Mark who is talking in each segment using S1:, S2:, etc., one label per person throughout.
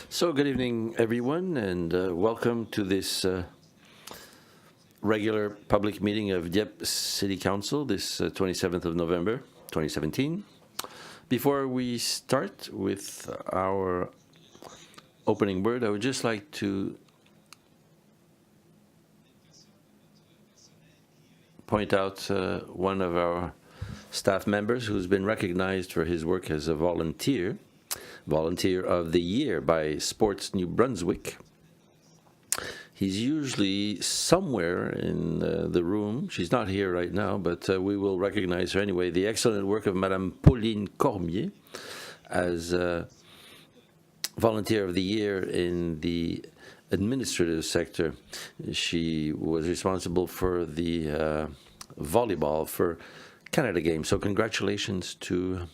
S1: So good evening, everyone, and welcome to this regular public meeting of Dieppe City Council, this 27th of November, 2017. Before we start with our opening word, I would just like to point out one of our staff members who's been recognized for his work as a Volunteer of the Year by Sports New-Brunswick. He's usually somewhere in the room. She's not here right now, but we will recognize her anyway. The excellent work of Madame Pauline Cormier as Volunteer of the Year in the administrative sector. She was responsible for the volleyball for Canada Games. So congratulations to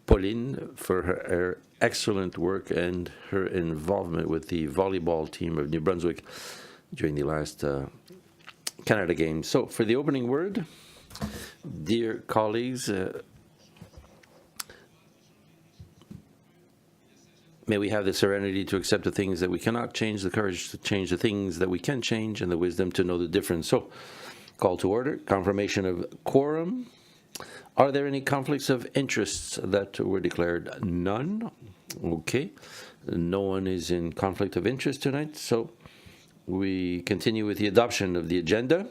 S1: Pauline for her excellent work and her involvement with the volleyball team of New Brunswick during the last Canada Games. So for the opening word, dear colleagues, may we have the serenity to accept the things that we cannot change, the courage to change the things that we can change, and the wisdom to know the difference. So, call to order, confirmation of quorum. Are there any conflicts of interests that were declared? None. Okay. No one is in conflict of interest tonight, so we continue with the adoption of the agenda.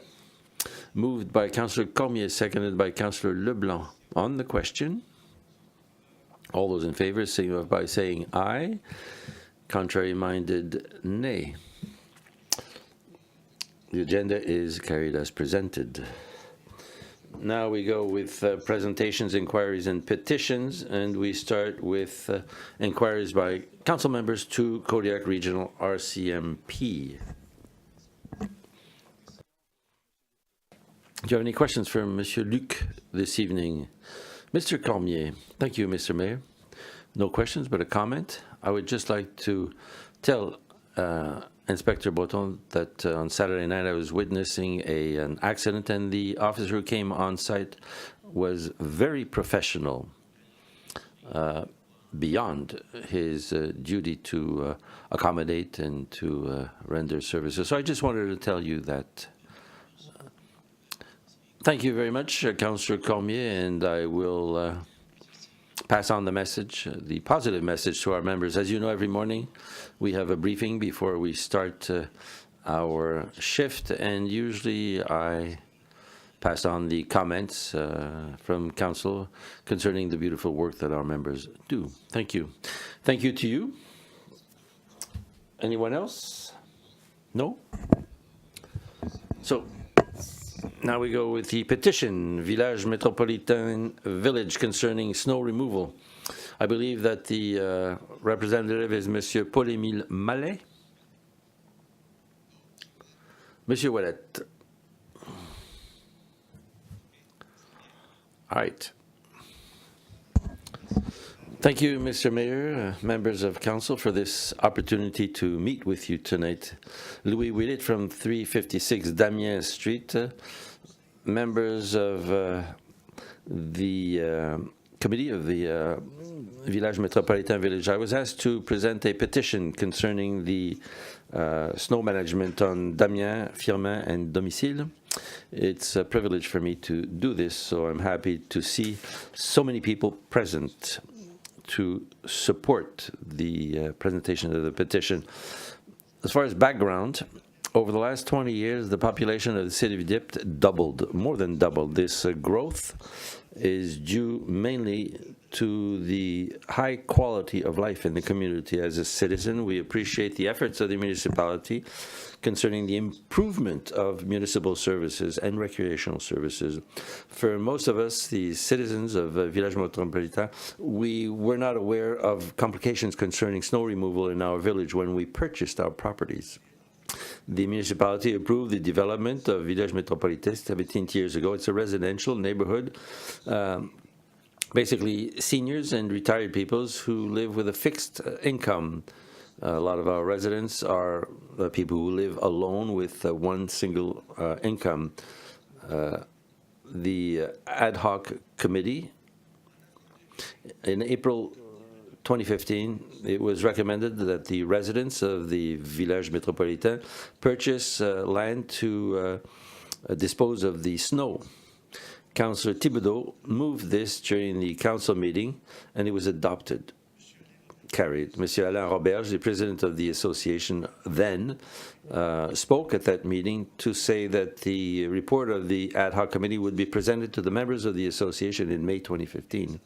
S1: Moved by Councillor Cormier, seconded by Councillor Leblanc. On the question, all those in favor signify by saying aye. Contrary-minded, nay. The agenda is carried as presented. Now we go with presentations, inquiries, and petitions, and we start with inquiries by council members to Kodiak Regional RCMP. Do you have any questions for Monsieur Luc this evening? Mr. Cormier. Thank you, Mr. Mayor. No questions, but a comment. I would just like to tell Inspector Breton that on Saturday night I was witnessing an accident, and the officer who came on site was very professional, beyond his duty to accommodate and to render services. So I just wanted to tell you that. Thank you very much, Councillor Cormier, and I will pass on the message, the positive message to our members. As you know, every morning we have a briefing before we start our shift, and usually I pass on the comments from council concerning the beautiful work that our members do. Thank you. Thank you to you. Anyone else? No? So, now we go with the petition, Village Metropolitain Village concerning snow removal. I believe that the representative is Monsieur Paul-Émile Mallet. Monsieur Ouellet. All right. Thank you, Mr. Mayor, members of council, for this opportunity to meet with you tonight. Louis Ouellet from 356 Damien Street, members of the committee of the Village Metropolitain Village. I was asked to present a petition concerning the snow management on Damien, Firmin, and Domicile. It's a privilege for me to do this, so I'm happy to see so many people present to support the presentation of the petition. As far as background, over the last 20 years, the population of the city of Dieppe doubled, more than doubled. This growth is due mainly to the high quality of life in the community. As a citizen, we appreciate the efforts of the municipality concerning the improvement of municipal services and recreational services. For most of us, the citizens of Village Metropolitain, we were not aware of complications concerning snow removal in our village when we purchased our properties. The municipality approved the development of Village Metropolitain 17 years ago. It's a residential neighborhood, basically seniors and retired peoples who live with a fixed income. A lot of our residents are people who live alone with one single income. The ad hoc committee In April 2015, it was recommended that the residents of the Village Métropolitain purchase land to dispose of the snow. Councillor Thibodeau moved this during the council meeting, and it was adopted. Carried. Monsieur Alain Roberge, the president of the association then, spoke at that meeting to say that the report of the ad hoc committee would be presented to the members of the association in May 2015,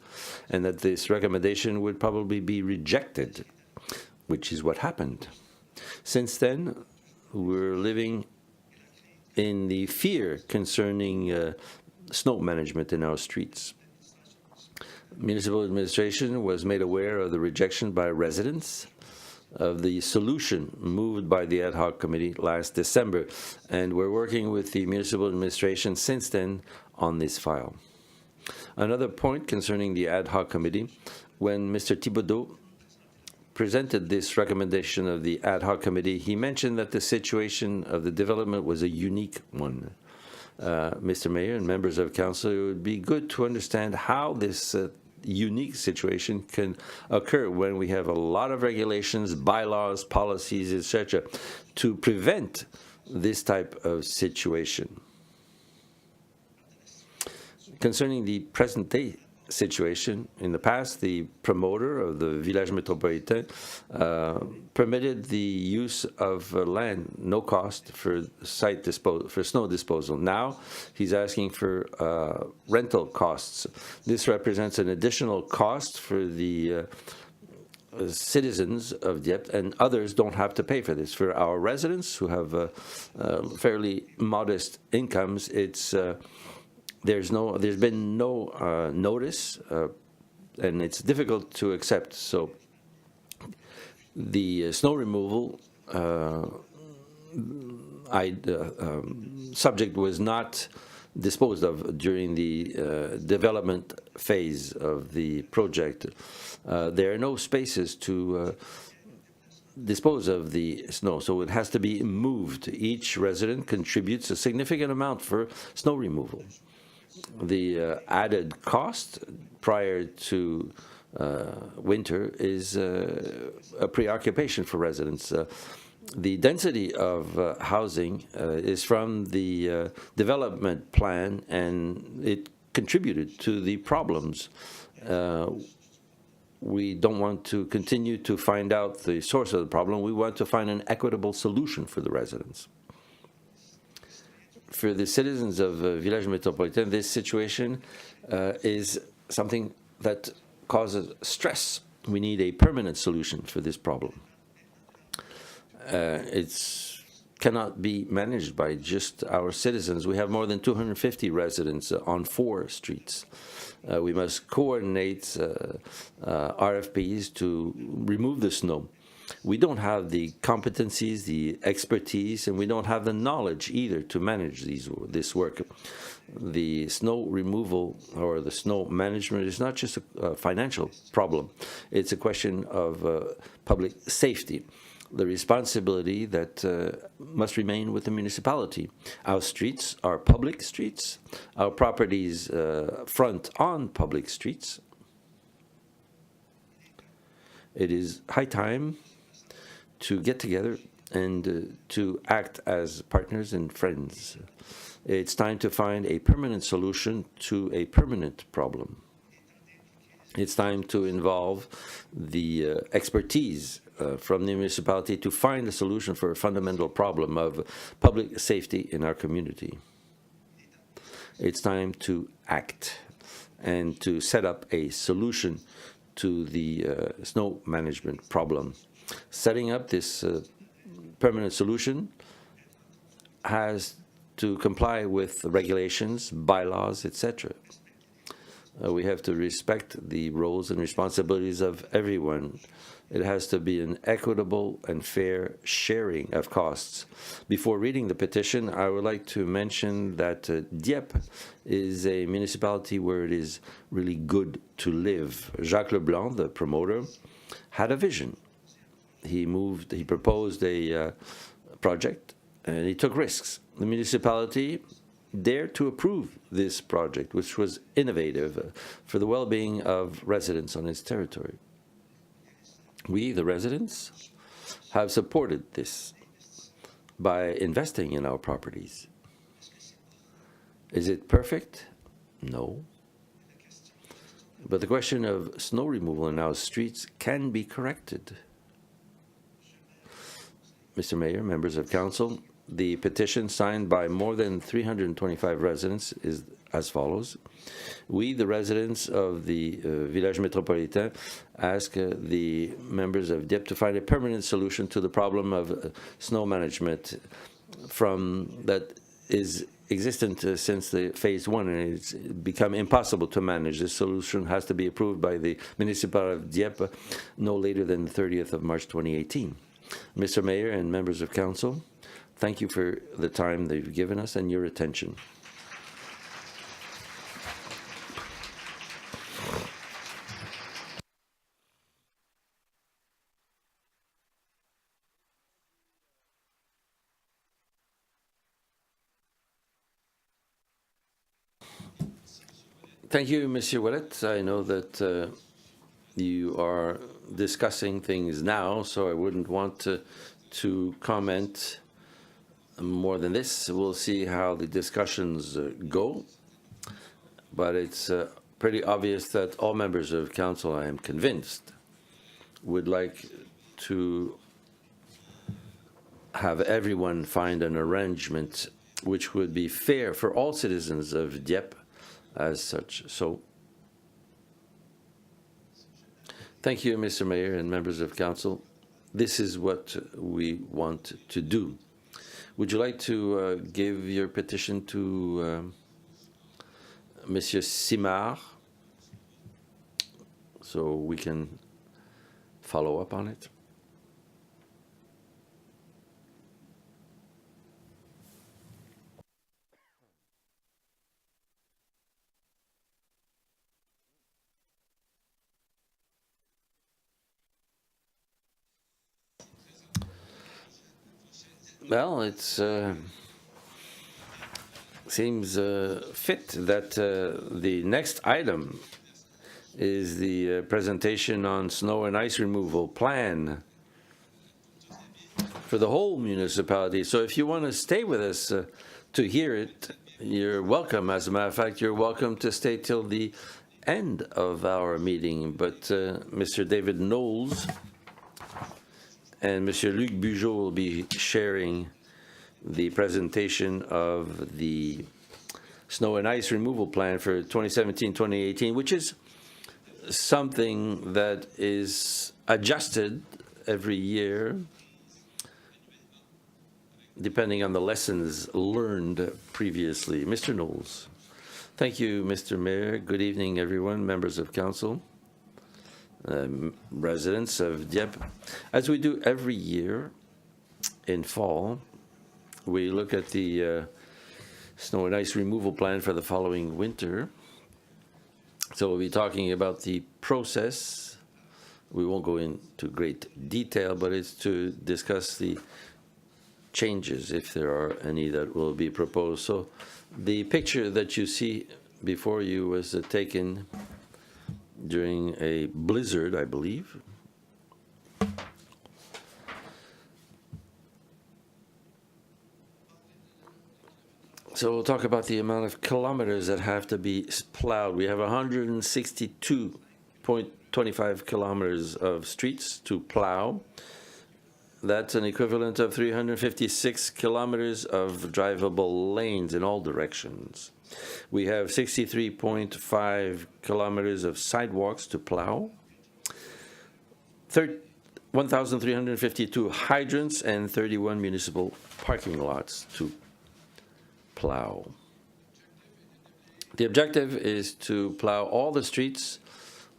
S1: and that this recommendation would probably be rejected, which is what happened. Since then, we're living in the fear concerning snow management in our streets. Municipal administration was made aware of the rejection by residents of the solution moved by the ad hoc committee last December, and we're working with the municipal administration since then on this file. Another point concerning the ad hoc committee, when Mr. Thibodeau presented this recommendation of the ad hoc committee, he mentioned that the situation of the development was a unique one. Mr. Mayor and members of council, it would be good to understand how this unique situation can occur when we have a lot of regulations, bylaws, policies, etc., to prevent this type of situation. Concerning the present-day situation, in the past, the promoter of the Village Métropolitain permitted the use of land, no cost, for snow disposal. Now, he's asking for rental costs. This represents an additional cost for the citizens of Dieppe, and others don't have to pay for this. For our residents who have fairly modest incomes, there's been no notice, and it's difficult to accept. So the snow removal subject was not disposed of during the development phase of the project. There are no spaces to dispose of the snow, so it has to be moved. Each resident contributes a significant amount for snow removal. The added cost prior to winter is a preoccupation for residents. The density of housing is from the development plan, and it contributed to the problems. We don't want to continue to find out the source of the problem. We want to find an equitable solution for the residents. For the citizens of Village Métropolitain, this situation is something that causes stress. We need a permanent solution for this problem. It cannot be managed by just our citizens. We have more than 250 residents on 4 streets. We must coordinate RFPs to remove the snow. We don't have the competencies, the expertise, and we don't have the knowledge either to manage this work. The snow removal or the snow management is not just a financial problem. It's a question of public safety, the responsibility that must remain with the municipality. Our streets are public streets. Our properties front on public streets. It is high time to get together and to act as partners and friends. It's time to find a permanent solution to a permanent problem. It's time to involve the expertise from the municipality to find a solution for a fundamental problem of public safety in our community. It's time to act and to set up a solution to the snow management problem. Setting up this permanent solution has to comply with regulations, bylaws, etc. We have to respect the roles and responsibilities of everyone. It has to be an equitable and fair sharing of costs. Before reading the petition, I would like to mention that Dieppe is a municipality where it is really good to live. Jacques Leblanc, the promoter, had a vision. He proposed a project, and he took risks. The municipality dare to approve this project, which was innovative for the well-being of residents on its territory. We, the residents, have supported this by investing in our properties. Is it perfect? No. But the question of snow removal in our streets can be corrected. Mr. Mayor, members of council, the petition signed by more than 325 residents is as follows. We, the residents of the Village Métropolitain, ask the members of Dieppe to find a permanent solution to the problem of snow management that is existent since the phase one, and it's become impossible to manage. This solution has to be approved by the municipality of Dieppe no later than the 30th of March 2018. Mr. Mayor and members of council, thank you for the time they've given us and your attention. Thank you, Monsieur Ouellet. I know that you are discussing things now, so I wouldn't want to comment more than this. We'll see how the discussions go, but it's pretty obvious that all members of council, I am convinced, would like to have everyone find an arrangement which would be fair for all citizens of Dieppe as such. So, thank you, Mr. Mayor and members of council. This is what we want to do. Would you like to give your petition to Monsieur Simard so we can follow up on it? Well, it seems fit that the next item is the presentation on snow and ice removal plan for the whole municipality. So if you want to stay with us to hear it, you're welcome. As a matter of fact, you're welcome to stay till the end of our meeting. But Mr. David Knowles and Monsieur Luc Bugeaud will be sharing the presentation of the snow and ice removal plan for 2017-2018, which is something that is adjusted every year depending on the lessons learned previously. Mr. Knowles. Thank you, Mr. Mayor. Good evening, everyone, members of council. Residents of Dieppe. As we do every year in fall, we look at the snow and ice removal plan for the following winter. So we'll be talking about the process. We won't go into great detail, but it's to discuss the changes, if there are any, that will be proposed. So the picture that you see before you was taken during a blizzard, I believe. So we'll talk about the amount of kilometers that have to be plowed. We have 162.25 kilometers of streets to plow. That's an equivalent of 356 kilometers of drivable lanes in all directions. We have 63.5 kilometers of sidewalks to plow, 1,352 hydrants, and 31 municipal parking lots to plow. The objective is to plow all the streets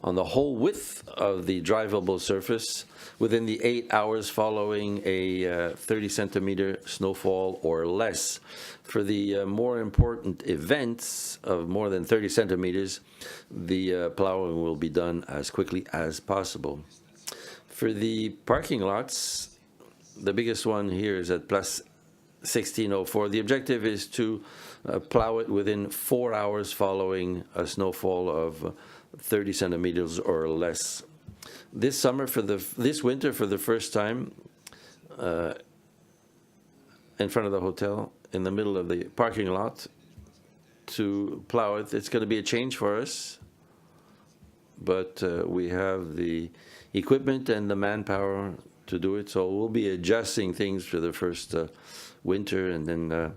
S1: on the whole width of the drivable surface within the 8 hours following a 30-centimeter snowfall or less. For the more important events of more than 30 centimeters, the plowing will be done as quickly as possible. For the parking lots, the biggest one here is at Place 1604. The objective is to plow it within 4 hours following a snowfall of 30 centimeters or less. This winter, for the first time, in front of the hotel, in the middle of the parking lot, to plow it. It's going to be a change for us, but we have the equipment and the manpower to do it, so we'll be adjusting things for the first winter, and then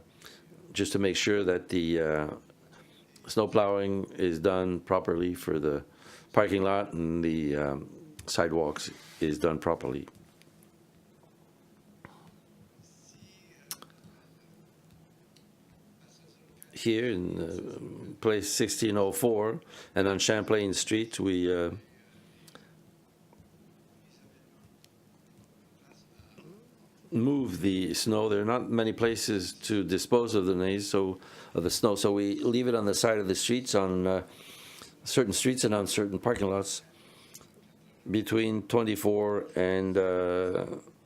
S1: just to make sure that the snow plowing is done properly for the parking lot and the sidewalks is done properly. Here in place 1604 and on Champlain Street, we move the snow. There are not many places to dispose of the snow, so we leave it on the side of the streets, on certain streets and on certain parking lots, between 24 and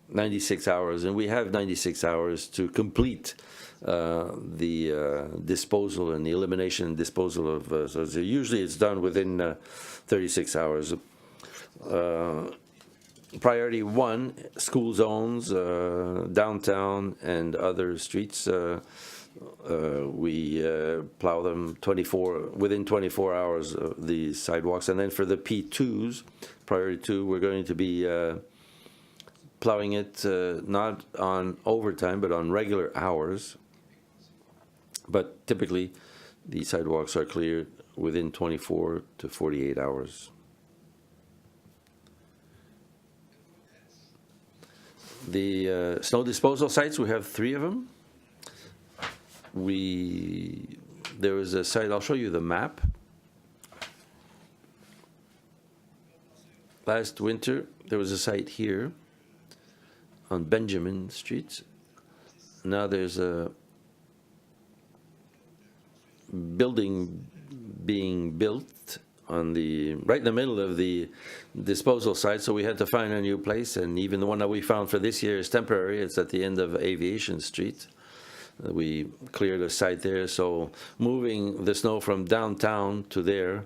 S1: 96 hours, and we have 96 hours to complete the disposal and the elimination and disposal of. So usually it's done within 36 hours. Priority 1, school zones, downtown and other streets, we plow them within 24 hours of the sidewalks. And then for the P2s, priority 2, we're going to be plowing it not on overtime but on regular hours. But typically the sidewalks are cleared within 24 to 48 hours. The snow disposal sites, we have 3 of them. There is a site, I'll show you the map. Last winter, there was a site here on Benjamin Street. Now there's a building being built right in the middle of the disposal site, so we had to find a new place, and even the one that we found for this year is temporary. It's at the end of Aviation Street. We cleared a site there, so moving the snow from downtown to there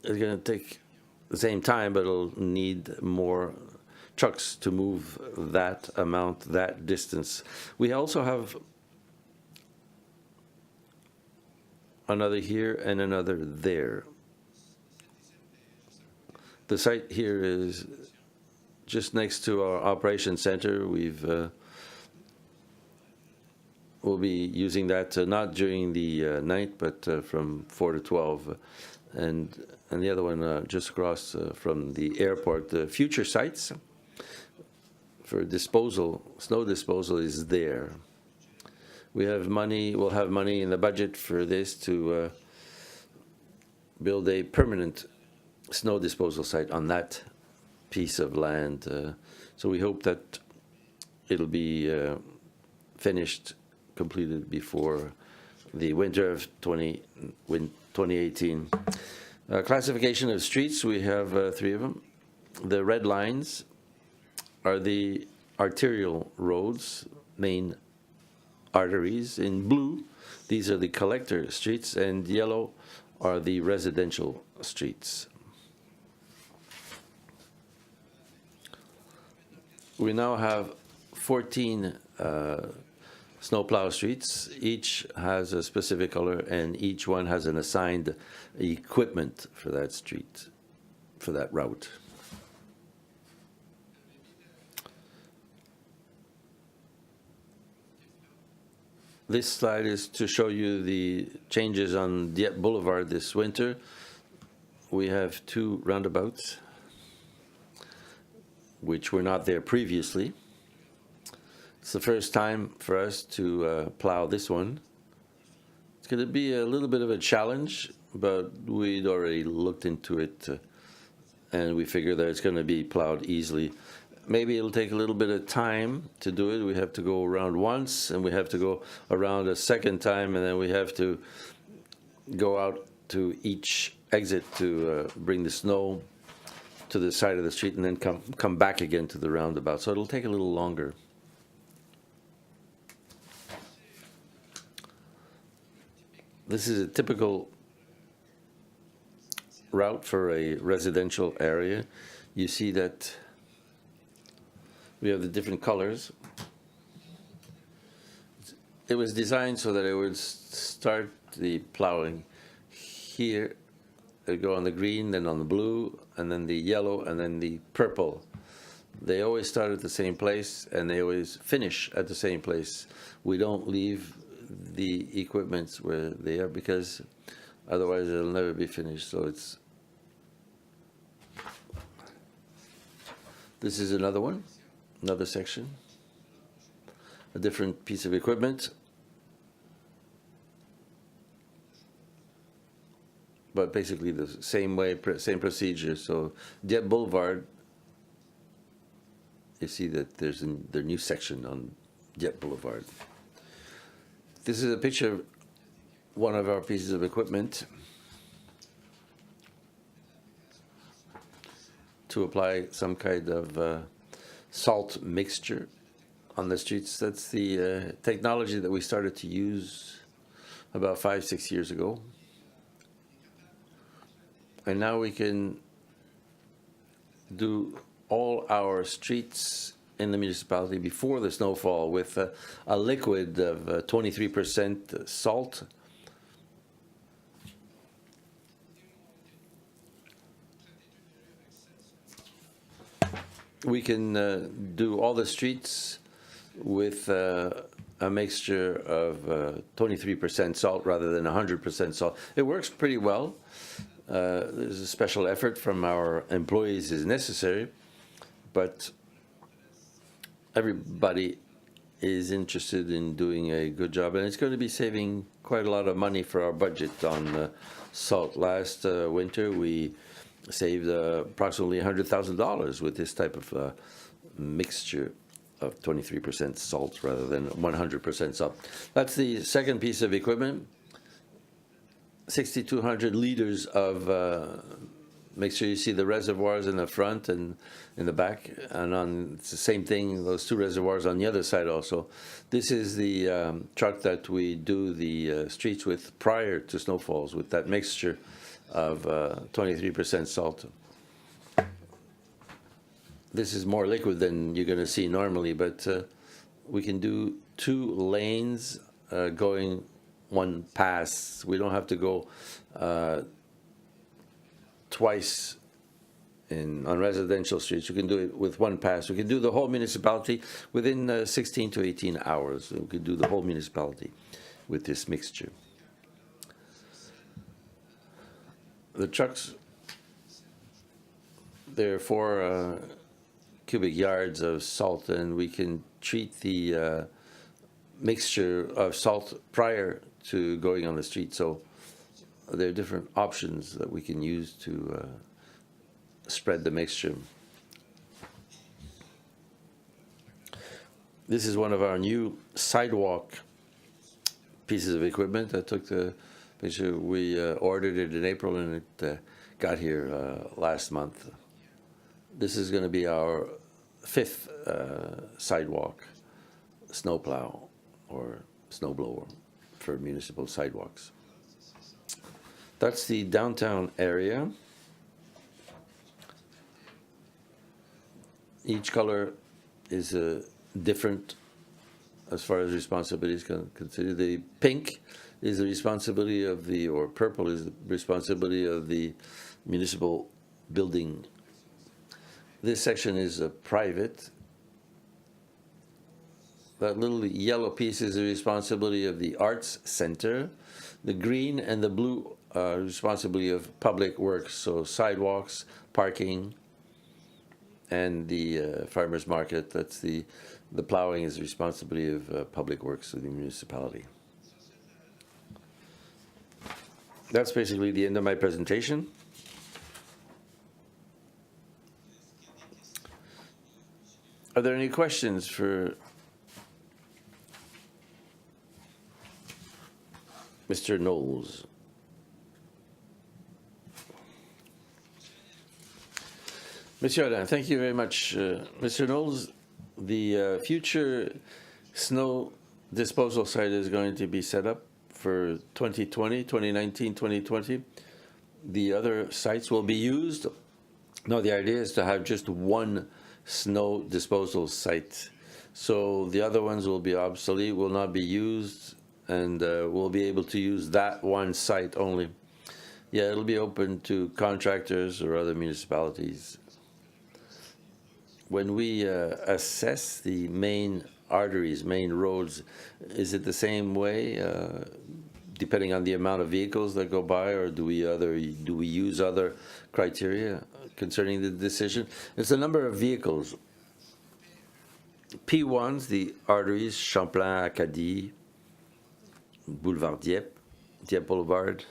S1: is going to take the same time, but it'll need more trucks to move that amount, that distance. We also have another here and another there. The site here is just next to our operations center. We'll be using that not during the night, but from 4 to 12. And the other one just across from the airport. The future sites for disposal, snow disposal, is there. We'll have money in the budget for this to build a permanent snow disposal site on that piece of land. So we hope that it'll be completed before the winter of 2018. Classification of streets, we have 3 of them. The red lines are the arterial roads, main arteries. In blue, these are the collector streets, and yellow are the residential streets. We now have 14 snowplow streets. Each has a specific color, and each one has an assigned equipment for that street, for that route. This slide is to show you the changes on Dieppe Boulevard this winter. We have 2 roundabouts, which were not there previously. It's the first time for us to plow this one. It's going to be a little bit of a challenge, but we'd already looked into it, and we figure that it's going to be plowed easily. Maybe it'll take a little bit of time to do it. We have to go around once, and we have to go around a second time, and then we have to go out to each exit to bring the snow to the side of the street, and then come back again to the roundabout. So it'll take a little longer. This is a typical route for a residential area. You see that we have the different colors. It was designed so that it would start the plowing here. It would go on the green, then on the blue, and then the yellow, and then the purple. They always start at the same place, and they always finish at the same place. We don't leave the equipments where they are, because otherwise it'll never be finished. So this is another one, another section, a different piece of equipment. But basically the same way, same procedure. So Dieppe Boulevard, you see that there's the new section on Dieppe Boulevard. This is a picture of one of our pieces of equipment to apply some kind of salt mixture on the streets. That's the technology that we started to use about 5-6 years ago. And now we can do all our streets in the municipality before the snowfall with a liquid of 23% salt. We can do all the streets with a mixture of 23% salt rather than 100% salt. It works pretty well. There's a special effort from our employees is necessary, but everybody is interested in doing a good job, and it's going to be saving quite a lot of money for our budget on salt. Last winter, we saved approximately $100,000 with this type of mixture of 23% salt rather than 100% salt. That's the second piece of equipment. 6,200 liters of make sure you see the reservoirs in the front and in the back, and it's the same thing, those two reservoirs on the other side also. This is the truck that we do the streets with prior to snowfalls, with that mixture of 23% salt. This is more liquid than you're going to see normally, but we can do 2 lanes going one pass. We don't have to go twice on residential streets. We can do it with one pass. We can do the whole municipality within 16 to 18 hours. We can do the whole municipality with this mixture. The trucks, they're 4 cubic yards of salt, and we can treat the mixture of salt prior to going on the street. So there are different options that we can use to spread the mixture. This is one of our new sidewalk pieces of equipment. I took the picture. We ordered it in April, and it got here last month. This is going to be our 5th sidewalk snowplow or snowblower for municipal sidewalks. That's the downtown area. Each color is different as far as responsibility is considered. The pink is the responsibility of the, or purple is the responsibility of the municipal building. This section is private. That little yellow piece is the responsibility of the Arts Center. The green and the blue are responsibility of public works, so sidewalks, parking, and the farmers market. That's the plowing is the responsibility of public works of the municipality. That's basically the end of my presentation. Are there any questions for Mr. Knowles? Monsieur Alain, thank you very much. Mr. Knowles, the future snow disposal site is going to be set up for 2020, 2019, 2020. The other sites will be used. No, the idea is to have just one snow disposal site. So the other ones will be obsolete, will not be used, and we'll be able to use that one site only. Yeah, it'll be open to contractors or other municipalities. When we assess the main arteries, main roads, is it the same way, depending on the amount of vehicles that go by, or do we use other criteria concerning the decision? It's the number of vehicles. P1s, the arteries, Champlain, Acadie, Boulevard Dieppe, Dieppe Boulevard,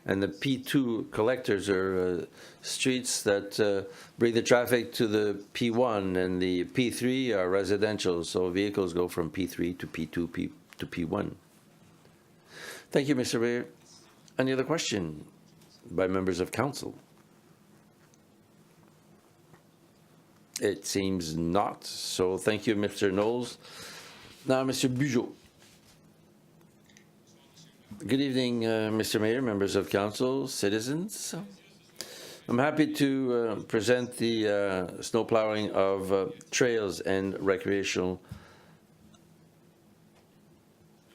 S1: and the P2 collectors are streets that bring the traffic to the P1, and the P3 are residential, so vehicles go from P3 to P2 to P1. Thank you, Mr. Mayor. Any other question by members of council? It seems not, so thank you, Mr. Knowles. Now, Mr. Bugeaud. Good evening, Mr. Mayor, members of council, citizens. I'm happy to present the snow plowing of trails and recreational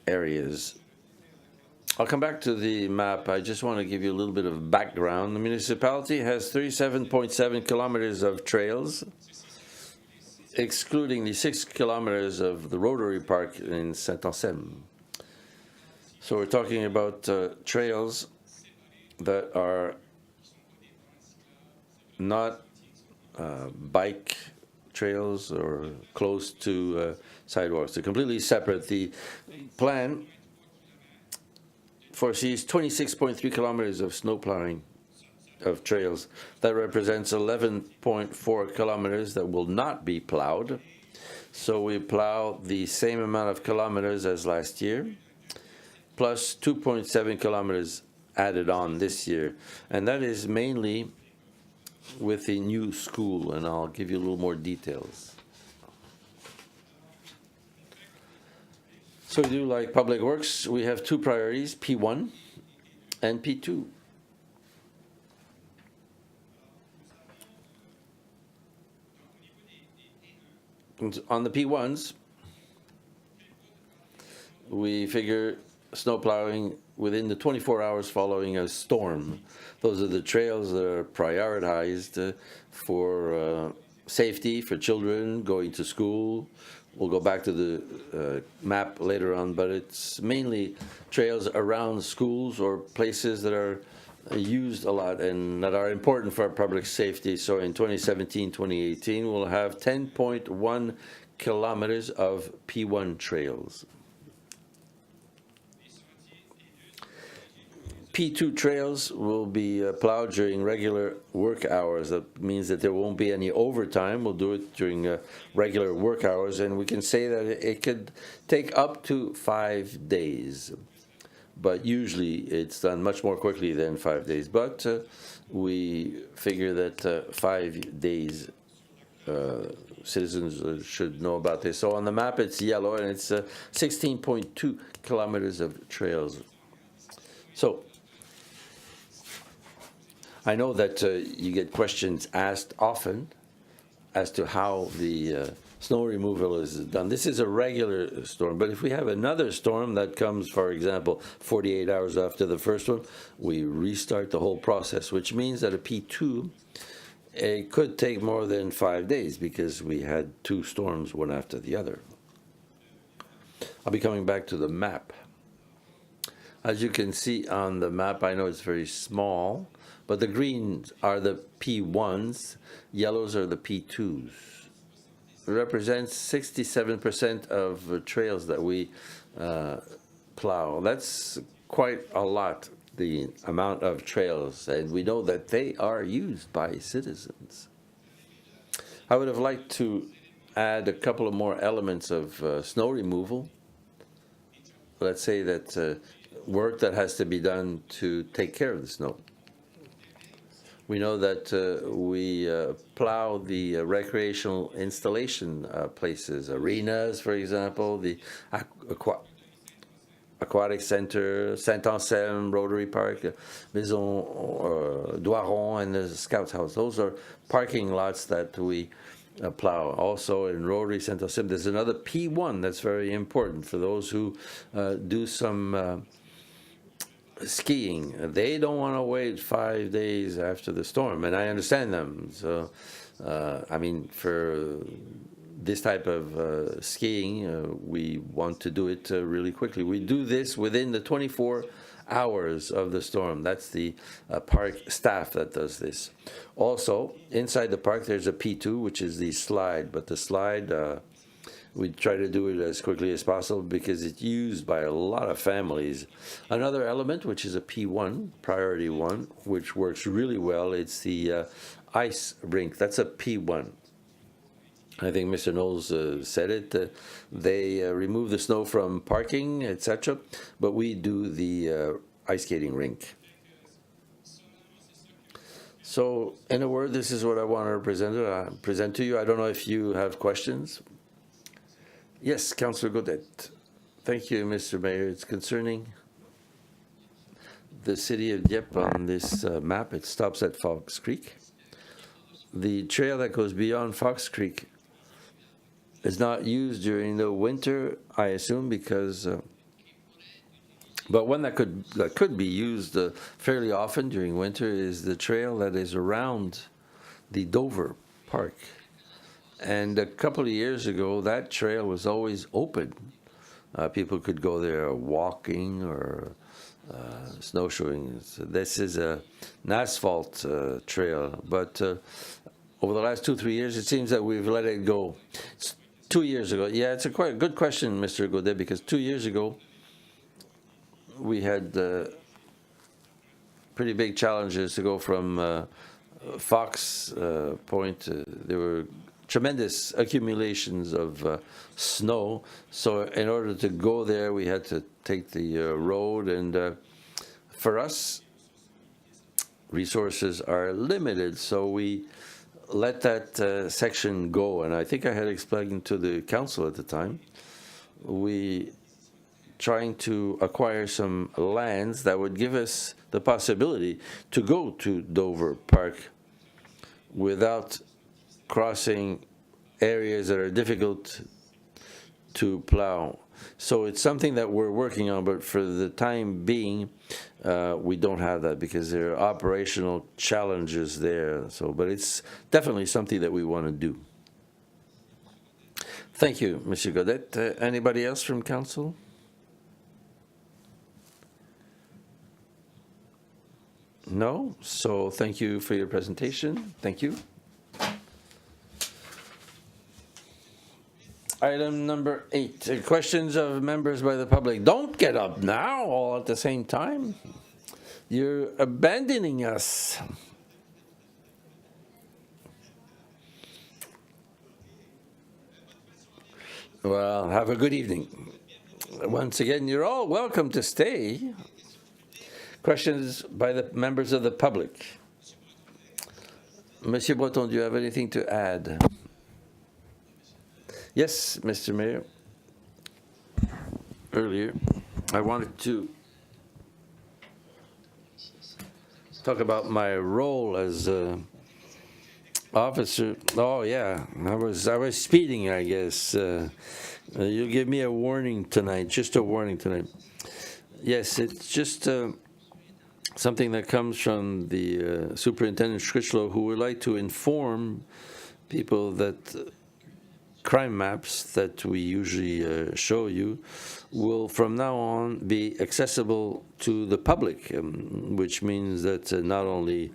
S1: areas. I'll come back to the map. I just want to give you a little bit of background. The municipality has 37.7 kilometers of trails, excluding the 6 kilometers of the Rotary Park in Saint-Anselme. So we're talking about trails that are not bike trails or close to sidewalks. They're completely separate. The plan foresees 26.3 kilometers of snow plowing of trails. That represents 11.4 kilometers that will not be plowed. So we plow the same amount of kilometers as last year, plus 2.7 kilometers added on this year. And that is mainly with the new school, and I'll give you a little more details. So we do like public works. We have two priorities, P1 and P2. And on the P1s, we figure snow plowing within the 24 hours following a storm. Those are the trails that are prioritized for safety for children going to school. We'll go back to the map later on, but it's mainly trails around schools or places that are used a lot and that are important for our public safety. So in 2017, 2018, we'll have 10.1 kilometers of P1 trails. P2 trails will be plowed during regular work hours. That means that there won't be any overtime. We'll do it during regular work hours, and we can say that it could take up to 5 days. But usually it's done much more quickly than 5 days. But we figure that 5 days citizens should know about this. So on the map it's yellow, and it's 16.2 kilometers of trails. So I know that you get questions asked often as to how the snow removal is done. This is a regular storm, but if we have another storm that comes, for example, 48 hours after the first one, we restart the whole process, which means that a P2, it could take more than 5 days because we had two storms, one after the other. I'll be coming back to the map. As you can see on the map, I know it's very small, but the greens are the P1s, yellows are the P2s. It represents 67% of trails that we plow. That's quite a lot, the amount of trails, and we know that they are used by citizens. I would have liked to add a couple of more elements of snow removal. Let's say that work that has to be done to take care of the snow. We know that we plow the recreational installation places, arenas, for example, the Aquatic Center, Saint-Anselme, Rotary Park, Maison Doiron, and the Scouts House. Those are parking lots that we plow. Also in Rotary Saint-Anselme, there's another P1 that's very important for those who do some skiing. They don't want to wait 5 days after the storm, and I understand them. So, I mean, for this type of skiing, we want to do it really quickly. We do this within the 24 hours of the storm. That's the park staff that does this. Also, inside the park, there's a P2, which is the slide, but the slide, we try to do it as quickly as possible because it's used by a lot of families. Another element, which is a P1, priority one, which works really well, it's the ice rink. That's a P1. I think Mr. Knowles said it. They remove the snow from parking, etc., but we do the ice skating rink. So, in a word, this is what I want to present to you. I don't know if you have questions. Yes, Councillor Gaudette. Thank you, Mr. Mayor. It's concerning the city of Dieppe on this map. It stops at Fox Creek. The trail that goes beyond Fox Creek is not used during the winter, I assume, because but one that could be used fairly often during winter is the trail that is around the Dover Park. And a couple of years ago, that trail was always open. People could go there walking or snowshoeing. So this is an asphalt trail, but over the last 2-3 years, it seems that we've let it go. 2 years ago, yeah, it's a quite good question, Mr. Godet, because 2 years ago, we had pretty big challenges to go from Fox Point. There were tremendous accumulations of snow, so in order to go there, we had to take the road, and for us, resources are limited, so we let that section go. And I think I had explained to the council at the time, we trying to acquire some lands that would give us the possibility to go to Dover Park without crossing areas that are difficult to plow. So it's something that we're working on, but for the time being, we don't have that because there are operational challenges there. So, but it's definitely something that we want to do. Thank you, Mr. Godet. Anybody else from council? No? So thank you for your presentation. Thank you. Item number 8, questions of members by the public. Don't get up now all at the same time. You're abandoning us. Well, have a good evening. Once again, you're all welcome to stay. Questions by the members of the public. Monsieur Breton, do you have anything to add? Yes, Mr. Mayor. Earlier, I wanted to talk about my role as officer. Oh yeah, I was speeding, I guess. You'll give me a warning tonight, just a warning tonight. Yes, it's just something that comes from the Superintendent Schrichlow, who would like to inform people that crime maps that we usually show you will from now on be accessible to the public, which means that not only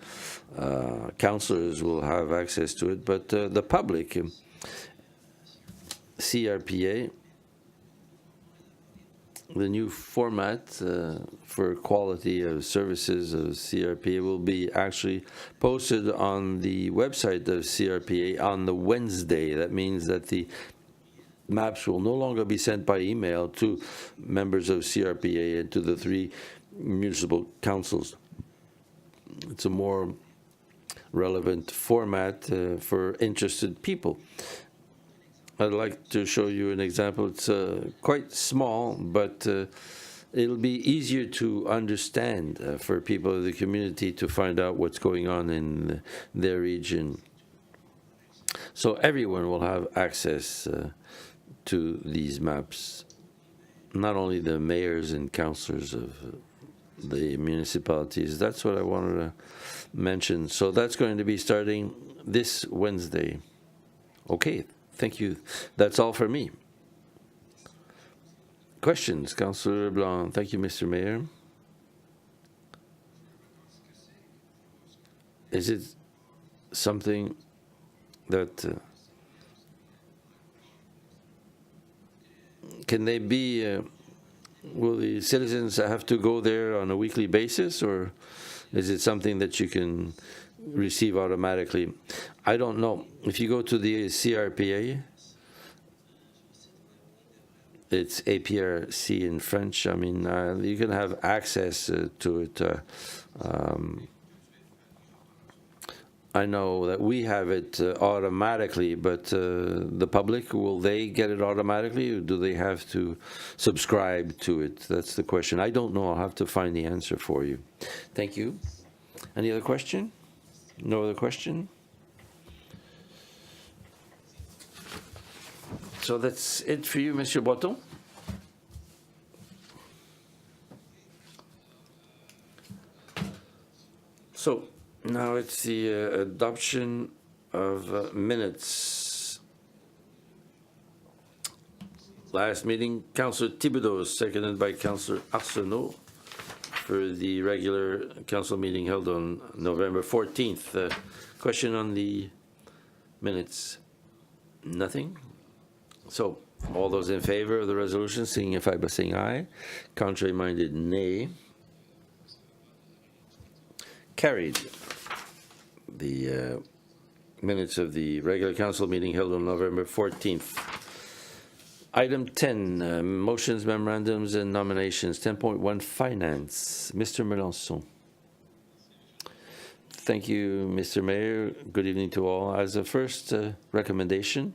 S1: councillors will have access to it, but the public. CRPA, the new format for quality of services of CRPA will be actually posted on the website of CRPA on the Wednesday. That means that the maps will no longer be sent by email to members of CRPA and to the 3 municipal councils. It's a more relevant format for interested people. I'd like to show you an example. It's quite small, but it'll be easier to understand for people of the community to find out what's going on in their region. So everyone will have access to these maps, not only the mayors and councillors of the municipalities. That's what I wanted to mention. So that's going to be starting this Wednesday. Okay, thank you. That's all for me. Questions, Councillor Blanc. Thank you, Mr. Mayor. Is it something that can they be? Will the citizens have to go there on a weekly basis, or is it something that you can receive automatically? I don't know. If you go to the CRPA, it's APRC in French. I mean, you can have access to it. I know that we have it automatically, but the public, will they get it automatically, or do they have to subscribe to it? That's the question. I don't know. I'll have to find the answer for you. Thank you. Any other question? No other question? So that's it for you, Monsieur Breton. So now it's the adoption of minutes. Last meeting, Councillor Thibodeau, seconded by Councillor Arsenault, for the regular council meeting held on November 14th. Question on the minutes? Nothing? So, all those in favor of the resolution signify by saying aye. Contrary-minded, nay. Carried. The minutes of the regular council meeting held on November 14th. Item 10, motions, memorandums, and nominations. 10.1, finance. Mr. Melançon. Thank you, Mr. Mayor. Good evening to all. As a first recommendation,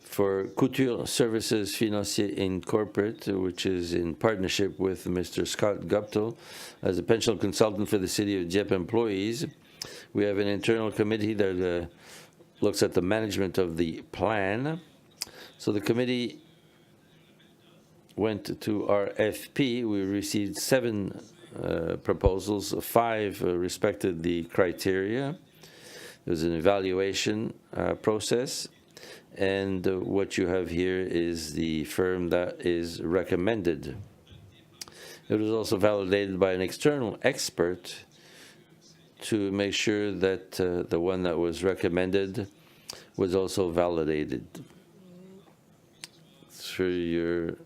S1: for Couture Services Financiers Incorporated, which is in partnership with Mr. Scott Guptill as a pension consultant for the City of Dieppe employees. We have an internal committee that looks at the management of the plan. So the committee went to RFP. We received 7 proposals. 5 respected the criteria. There was an evaluation process. And what you have here is the firm that is recommended. It was also validated by an external expert to make sure that the one that was recommended was also validated. Through your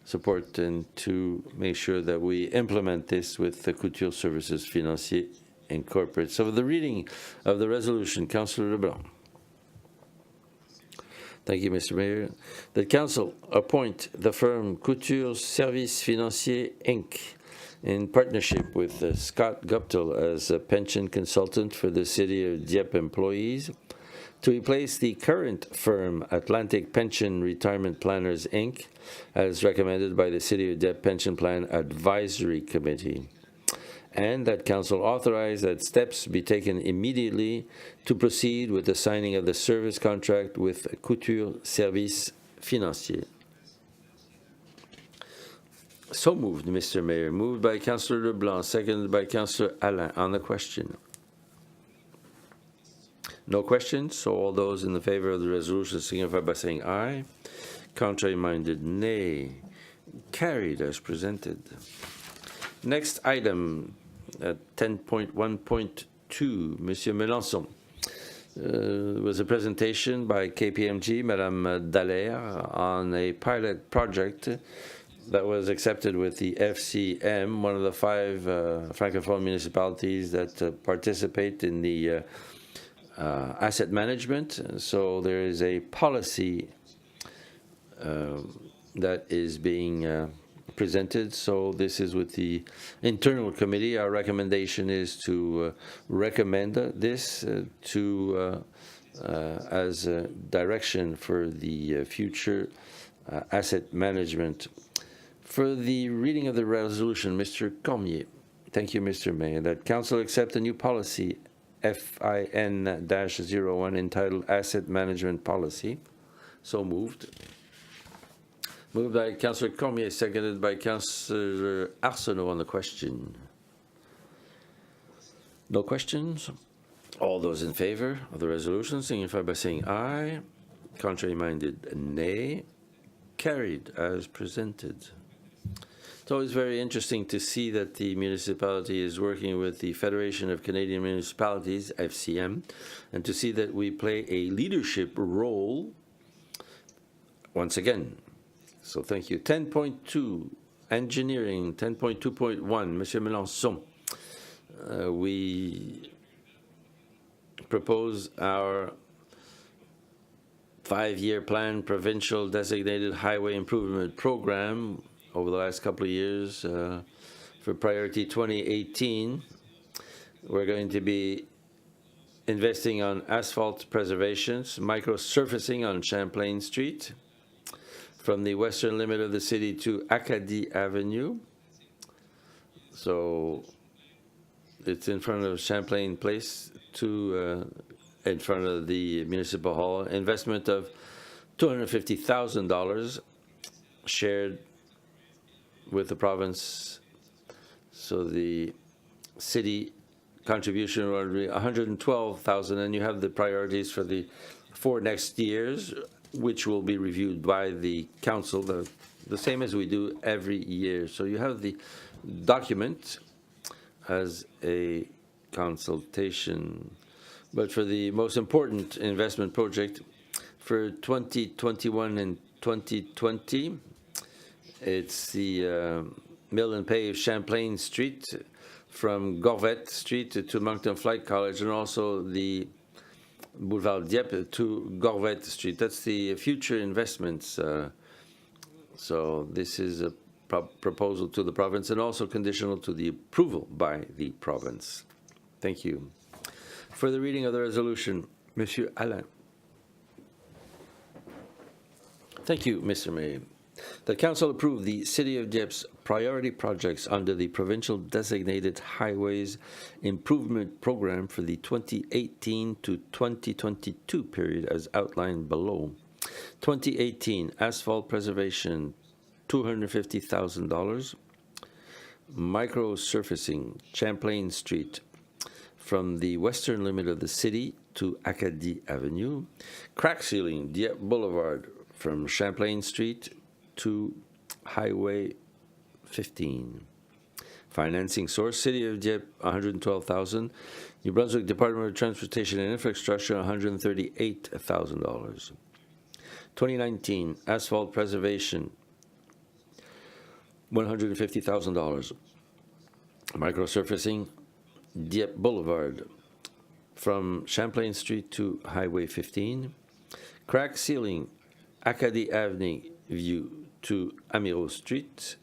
S1: support and to make sure that we implement this with the Couture Services Financiers Incorporated. So the reading of the resolution, Councillor Leblanc. Thank you, Mr. Mayor. The Council appoint the firm Couture Services Financiers Inc. in partnership with Scott Guptill as a pension consultant for the City of Dieppe employees to replace the current firm Atlantic Pension Retirement Planners Inc. as recommended by the City of Dieppe Pension Plan Advisory Committee. And that Council authorize that steps be taken immediately to proceed with the signing of the service contract with Couture Services Financiers. So moved, Mr. Mayor. Moved by Councillor Leblanc, seconded by Councillor Alain. On the question. No questions, so all those in the favor of the resolution signify by saying aye. Contrary-minded, nay. Carried as presented. Next item, 10.1.2, Monsieur Melançon. Was a presentation by KPMG, Madame Dallaire, on a pilot project that was accepted with the FCM, one of the 5 Francophone municipalities that participate in the asset management. So there is a policy that is being presented. So this is with the internal committee. Our recommendation is to recommend this as a direction for the future asset management. For the reading of the resolution, Mr. Cormier. Thank you, Mr. Mayor. That Council accept a new policy, FIN-01, entitled Asset Management Policy. So moved. Moved by Councillor Cormier, seconded by Councillor Arsenault on the question. No questions? All those in favor of the resolution signify by saying aye. Contrary-minded, nay. Carried as presented. It's always very interesting to see that the municipality is working with the Federation of Canadian Municipalities, FCM, and to see that we play a leadership role once again. So thank you. 10.2, engineering, 10.2.1, Monsieur Melançon. We propose our 5-year plan provincial designated highway improvement program over the last couple of years for priority 2018. We're going to be investing on asphalt preservations, micro-surfacing on Champlain Street, from the western limit of the city to Acadie Avenue. So it's in front of Champlain Place to in front of the Municipal Hall. Investment of $250,000 shared with the province. So the city contribution will be $112,000, and you have the priorities for the 4 next years, which will be reviewed by the council, the same as we do every year. So you have the document as a consultation. But for the most important investment project for 2021 and 2020, it's the mill and pave Champlain Street from Gorvet Street to Moncton Flight College, and also the Boulevard Dieppe to Gorvet Street. That's the future investments. So this is a proposal to the province and also conditional to the approval by the province. Thank you. For the reading of the resolution, Monsieur Alain. Thank you, Mr. Mayor. The Council approved the City of Dieppe's priority projects under the Provincial Designated Highways Improvement Program for the 2018 to 2022 period as outlined below. 2018, asphalt preservation, $250,000. Micro-surfacing, Champlain Street, from the western limit of the city to Acadie Avenue. Crack sealing, Dieppe Boulevard, from Champlain Street to Highway 15. Financing source, City of Dieppe, $112,000. New Brunswick Department of Transportation and Infrastructure, $138,000. 2019, asphalt preservation, $150,000. Micro-surfacing, Dieppe Boulevard, from Champlain Street to Highway 15. Crack sealing, Acadie Avenue view to Amiro Street,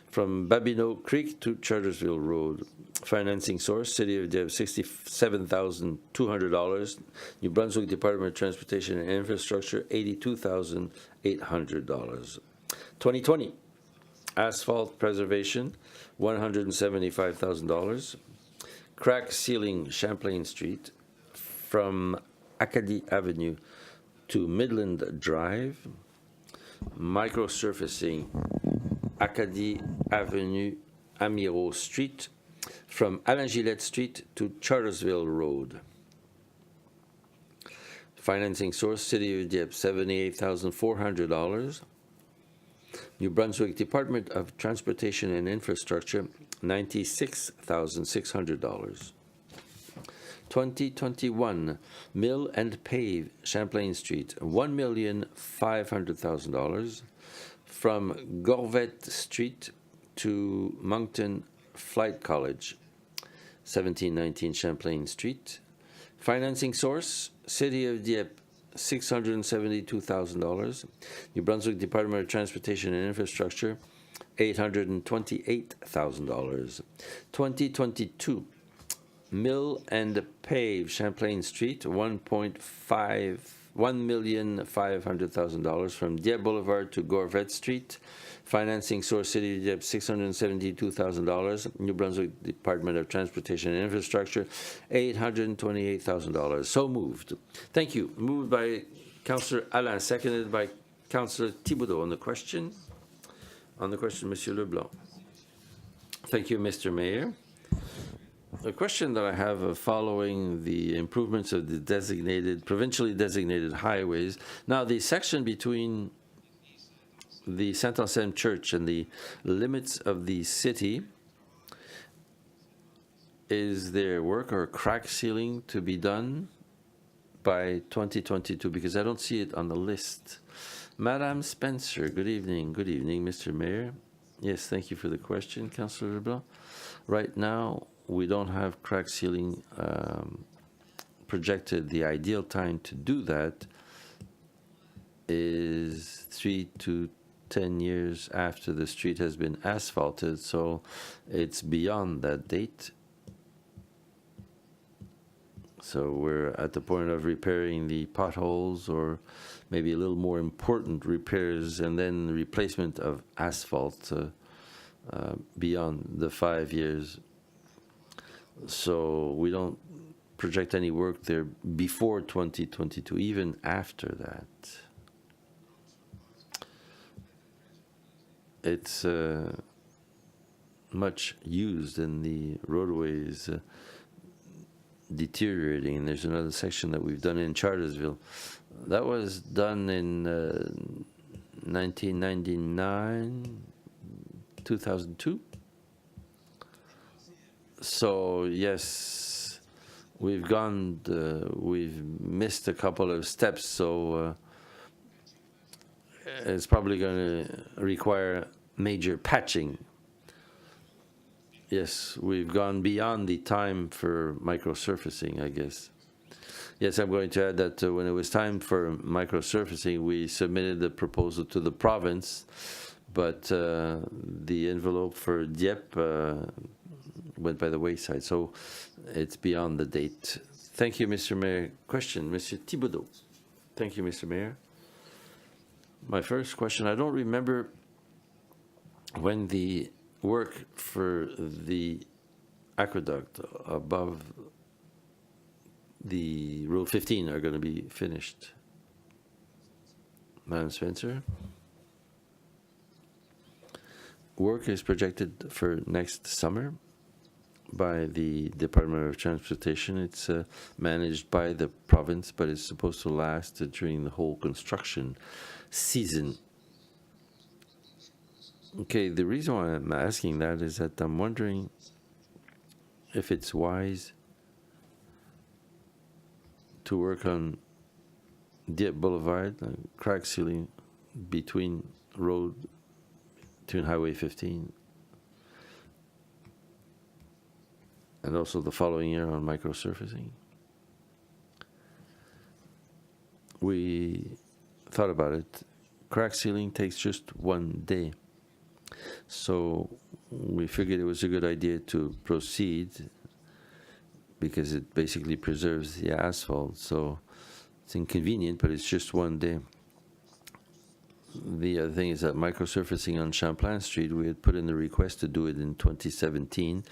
S1: from Babineau Creek to Chartersville Road. Financing source, City of Dieppe, $67,200. New Brunswick Department of Transportation and Infrastructure, $82,800. 2020, asphalt preservation, $175,000. Crack sealing, Champlain Street, from Acadie Avenue to Midland Drive. Micro-surfacing, Acadie Avenue, Amiro Street, from Alain Gillette Street to Chartersville Road. Financing source, City of Dieppe, $78,400. New Brunswick Department of Transportation and Infrastructure, $96,600. 2021, mill and pave Champlain Street, $1,500,000. From Gorvet Street to Moncton Flight College, 1719 Champlain Street. Financing source, City of Dieppe, $672,000. New Brunswick Department of Transportation and Infrastructure, $828,000. 2022, mill and pave Champlain Street, $1,500,000 from Dieppe Boulevard to Gorvet Street. Financing source City of Dieppe, $672,000. New Brunswick Department of Transportation and Infrastructure, $828,000. So moved. Thank you. Moved by Councillor Alain, seconded by Councillor Thibodeau. On the question, Monsieur Leblanc. Thank you, Mr. Mayor. The question that I have following the improvements of the provincially designated highways. Now, the section between the Saint-Anselme Church and the limits of the city, is there work or crack sealing to be done by 2022? Because I don't see it on the list. Madame Spencer, good evening. Good evening, Mr. Mayor. Yes, thank you for the question, Councillor Leblanc. Right now, we don't have crack sealing projected. The ideal time to do that is 3 to 10 years after the street has been asphalted, so it's beyond that date. So we're at the point of repairing the potholes, or maybe a little more important repairs, and then replacement of asphalt beyond the 5 years. So we don't project any work there before 2022, even after that. It's much used, and the roadway is deteriorating. And there's another section that we've done in Chartersville. That was done in 1999, 2002. So yes, we've missed a couple of steps, so it's probably going to require major patching. Yes, we've gone beyond the time for microsurfacing, I guess. Yes, I'm going to add that when it was time for microsurfacing, we submitted the proposal to the province, but the envelope for Dieppe went by the wayside, so it's beyond the date. Thank you, Mr. Mayor. Question, Monsieur Thibodeau. Thank you, Mr. Mayor. My first question, I don't remember when the work for the aqueduct above the Road 15 are going to be finished. Madam Spencer? Work is projected for next summer by the Department of Transportation. It's managed by the province, but it's supposed to last during the whole construction season. Okay, the reason why I'm asking that is that I'm wondering if it's wise to work on Dieppe Boulevard, crack sealing between Highway 15, and also the following year on microsurfacing. We thought about it. Crack sealing takes just 1 day. So we figured it was a good idea to proceed because it basically preserves the asphalt. So it's inconvenient, but it's just 1 day. The other thing is that microsurfacing on Champlain Street, we had put in the request to do it in 2017.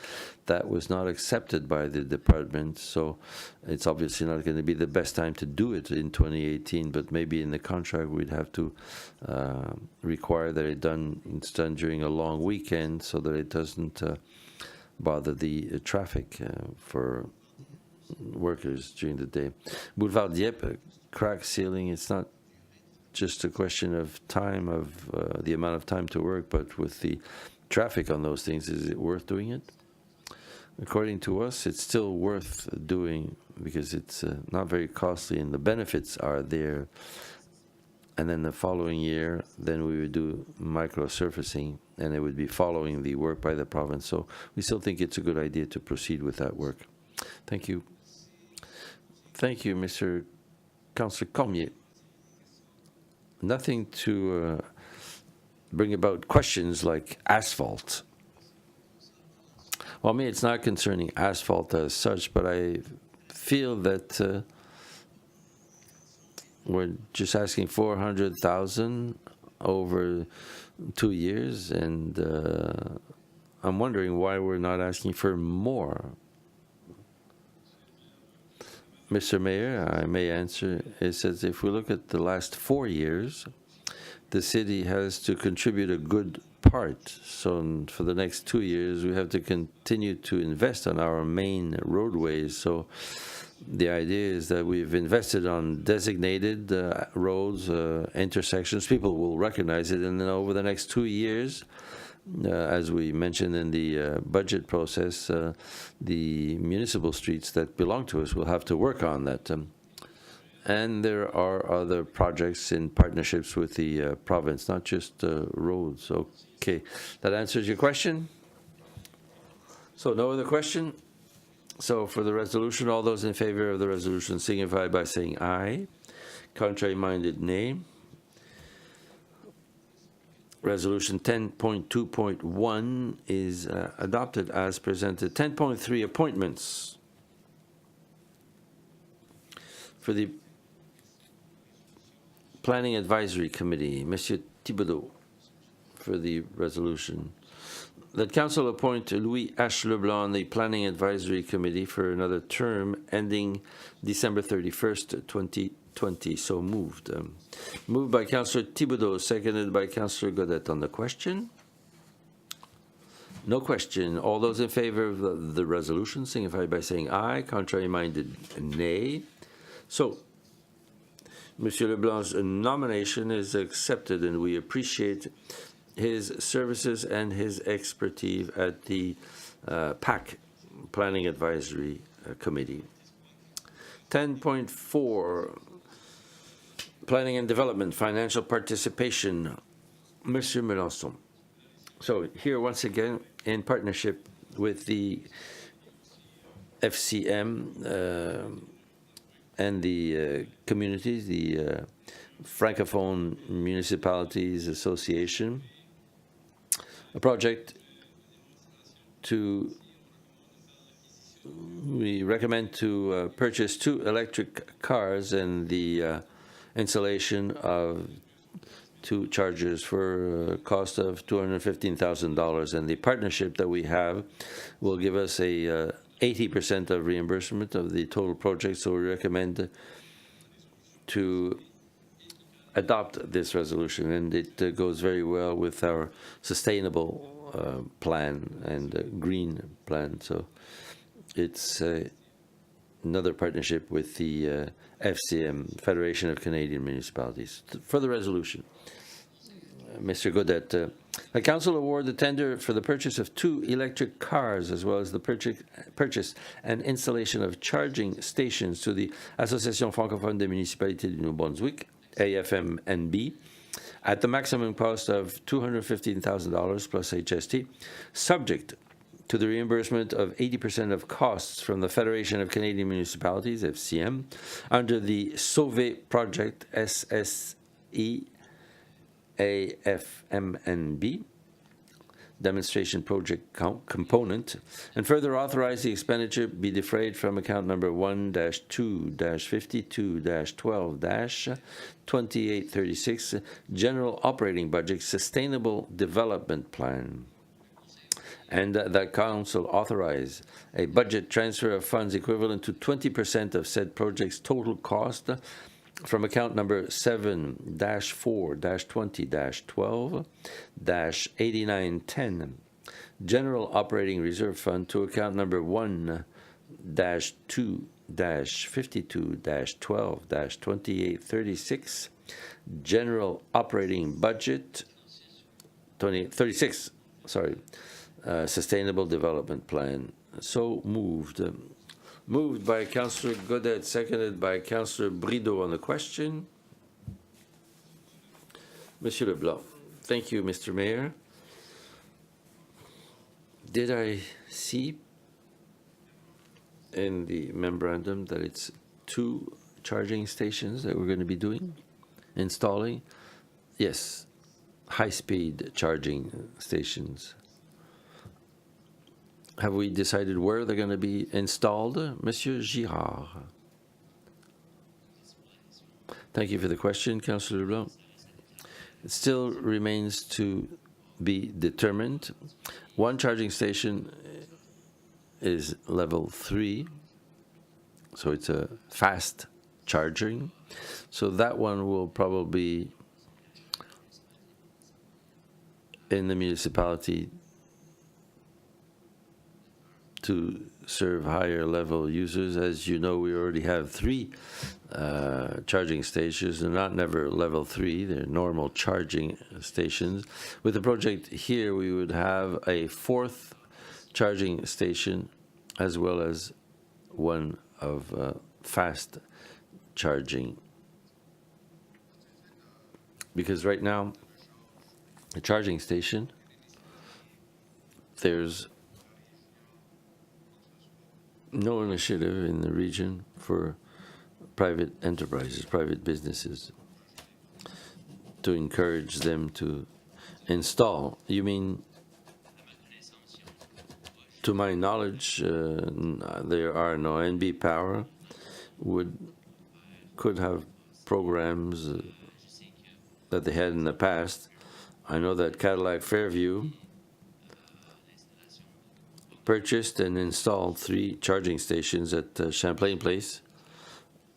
S1: That was not accepted by the department, so it's obviously not going to be the best time to do it in 2018, but maybe in the contract we'd have to require that it's done during a long weekend so that it doesn't bother the traffic for workers during the day. Boulevard Dieppe, crack sealing, it's not just a question of time, of the amount of time to work, but with the traffic on those things, is it worth doing it? According to us, it's still worth doing because it's not very costly and the benefits are there. And then the following year, then we would do microsurfacing, and it would be following the work by the province. So we still think it's a good idea to proceed with that work. Thank you. Thank you, Mr. Councillor Cormier. Nothing to bring about questions like asphalt. Well, me, it's not concerning asphalt as such, but I feel that we're just asking 400,000 over 2 years, and I'm wondering why we're not asking for more. Mr. Mayor, I may answer. It says if we look at the last 4 years, the city has to contribute a good part. So for the next 2 years, we have to continue to invest on our main roadways. So the idea is that we've invested on designated roads, intersections. People will recognize it. And then over the next 2 years, as we mentioned in the budget process, the municipal streets that belong to us will have to work on that. And there are other projects in partnerships with the province, not just roads. Okay, that answers your question? So no other question? So for the resolution, all those in favor of the resolution signify by saying aye. Contrary-minded, nay. Resolution 10.2.1 is adopted as presented. 10.3, appointments. For the Planning Advisory Committee, Monsieur Thibodeau, for the resolution. That Council appoint Louis H. Leblanc on the Planning Advisory Committee for another term ending December 31st, 2020. So moved. Moved by Councillor Thibodeau, seconded by Councillor Godette. On the question? No question. All those in favor of the resolution signify by saying aye. Contrary-minded, nay. So, Monsieur Leblanc's nomination is accepted, and we appreciate his services and his expertise at the PAC, Planning Advisory Committee. 10.4, Planning and Development, Financial Participation, Monsieur Melançon. So here, once again, in partnership with the FCM and the communities, the Francophone Municipalities Association, a project we recommend to purchase 2 electric cars and the installation of 2 chargers for a cost of $215,000. And the partnership that we have will give us a 80% of reimbursement of the total project. So we recommend to adopt this resolution, and it goes very well with our sustainable plan and green plan. So it's another partnership with the FCM, Federation of Canadian Municipalities. For the resolution, Mr. Godette, the Council award the tender for the purchase of 2 electric cars, as well as the purchase and installation of charging stations to the Association Francophone des Municipalités du New-Brunswick, AFM-NB, at the maximum cost of $215,000 plus HST, subject to the reimbursement of 80% of costs from the Federation of Canadian Municipalities, FCM, under the SAUVE project, SSE AFMNB, demonstration project component, and further authorize the expenditure be defrayed from account number 1-2-52-12-2836, General Operating Budget, Sustainable Development Plan. And that Council authorize a budget transfer of funds equivalent to 20% of said project's total cost from account number 7-4-20-12-8910, General Operating Reserve Fund, to account number 1-2-52-12-2836, General Operating Budget 36, Sustainable Development Plan. So moved. Moved by Councillor Godette, seconded by Councillor Brideau. On the question, Monsieur Leblanc. Thank you, Mr. Mayor. Did I see in the memorandum that it's 2 charging stations that we're going to be installing? Yes, high-speed charging stations. Have we decided where they're going to be installed, Monsieur Girard? Thank you for the question, Councillor Leblanc. It still remains to be determined. One charging station is level 3, so it's a fast charging. So that one will probably in the municipality to serve higher level users. As you know, we already have 3 charging stations. They're not never level 3, they're normal charging stations. With the project here, we would have a 4th charging station as well as one of fast charging. Because right now, a charging station, there's no initiative in the region for private enterprises, private businesses, to encourage them to install. You mean, to my knowledge, there are no NB Power could have programs that they had in the past. I know that Cadillac Fairview purchased and installed 3 charging stations at Champlain Place.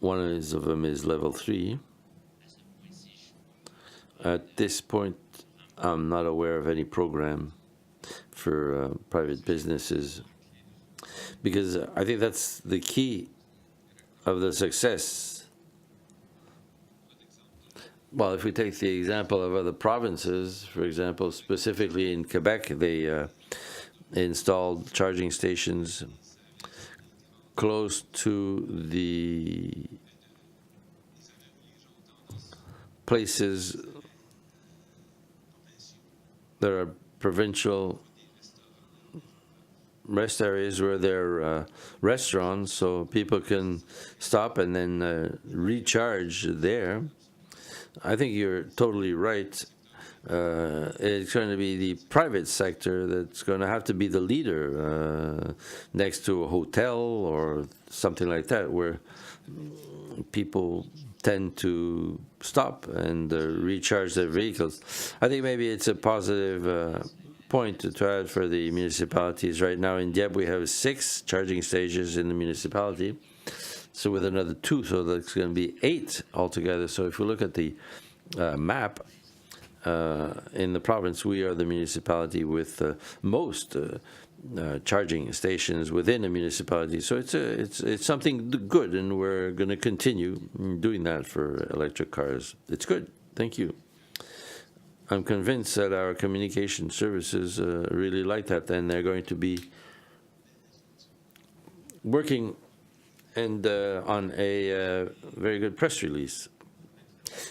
S1: One of them is level 3. At this point, I'm not aware of any program for private businesses, because I think that's the key of the success. Well, if we take the example of other provinces, for example, specifically in Quebec, they installed charging stations close to the places that are provincial rest areas where there are restaurants, so people can stop and then recharge there. I think you're totally right. It's going to be the private sector that's going to have to be the leader next to a hotel or something like that, where people tend to stop and recharge their vehicles. I think maybe it's a positive point to add for the municipalities. Right now in Dieppe, we have 6 charging stations in the municipality. So with another 2, so that's going to be 8 altogether. So if we look at the map, in the province, we are the municipality with most charging stations within a municipality. So it's something good, and we're going to continue doing that for electric cars. It's good. Thank you. I'm convinced that our communication services really like that, and they're going to be working and on a very good press release.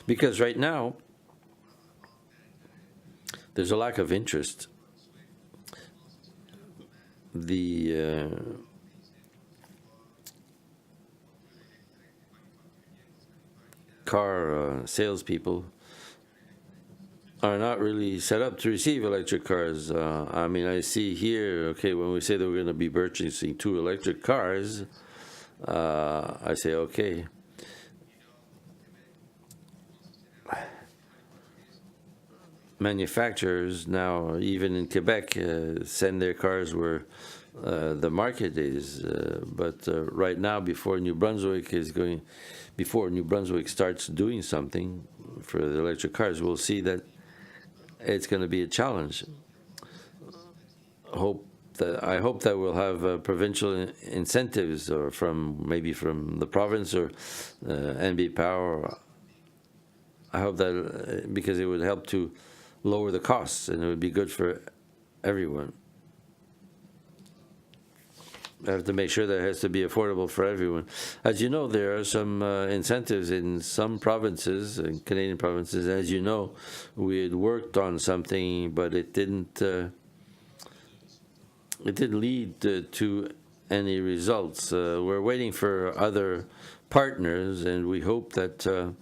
S1: Because right now, there's a lack of interest. The car salespeople are not really set up to receive electric cars. I mean, I see here, okay, when we say that we're going to be purchasing 2 electric cars, I say, okay. Manufacturers now, even in Quebec, send their cars where the market is. But right now, before New-Brunswick starts doing something for the electric cars, we'll see that it's going to be a challenge. I hope that we'll have provincial incentives, or maybe from the province or NB Power. I hope that because it would help to lower the costs, and it would be good for everyone. I have to make sure that it has to be affordable for everyone. As you know, there are some incentives in some provinces, in Canadian provinces. As you know, we had worked on something, but it didn't lead to any results. We're waiting for other partners, and we hope that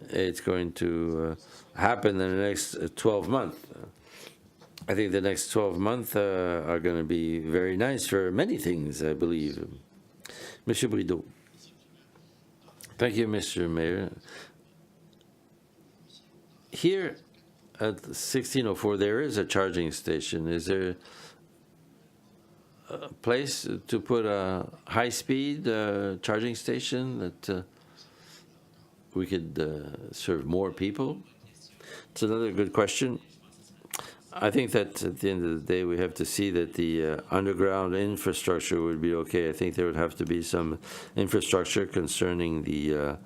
S1: it's going to happen in the next 12 months. I think the next 12 months are going to be very nice for many things, I believe. Monsieur Brideau. Thank you, Mr. Mayor. Here at 1604, there is a charging station. Is there a place to put a high-speed charging station that we could serve more people? It's another good question. I think that at the end of the day, we have to see that the underground infrastructure would be okay. I think there would have to be some infrastructure concerning the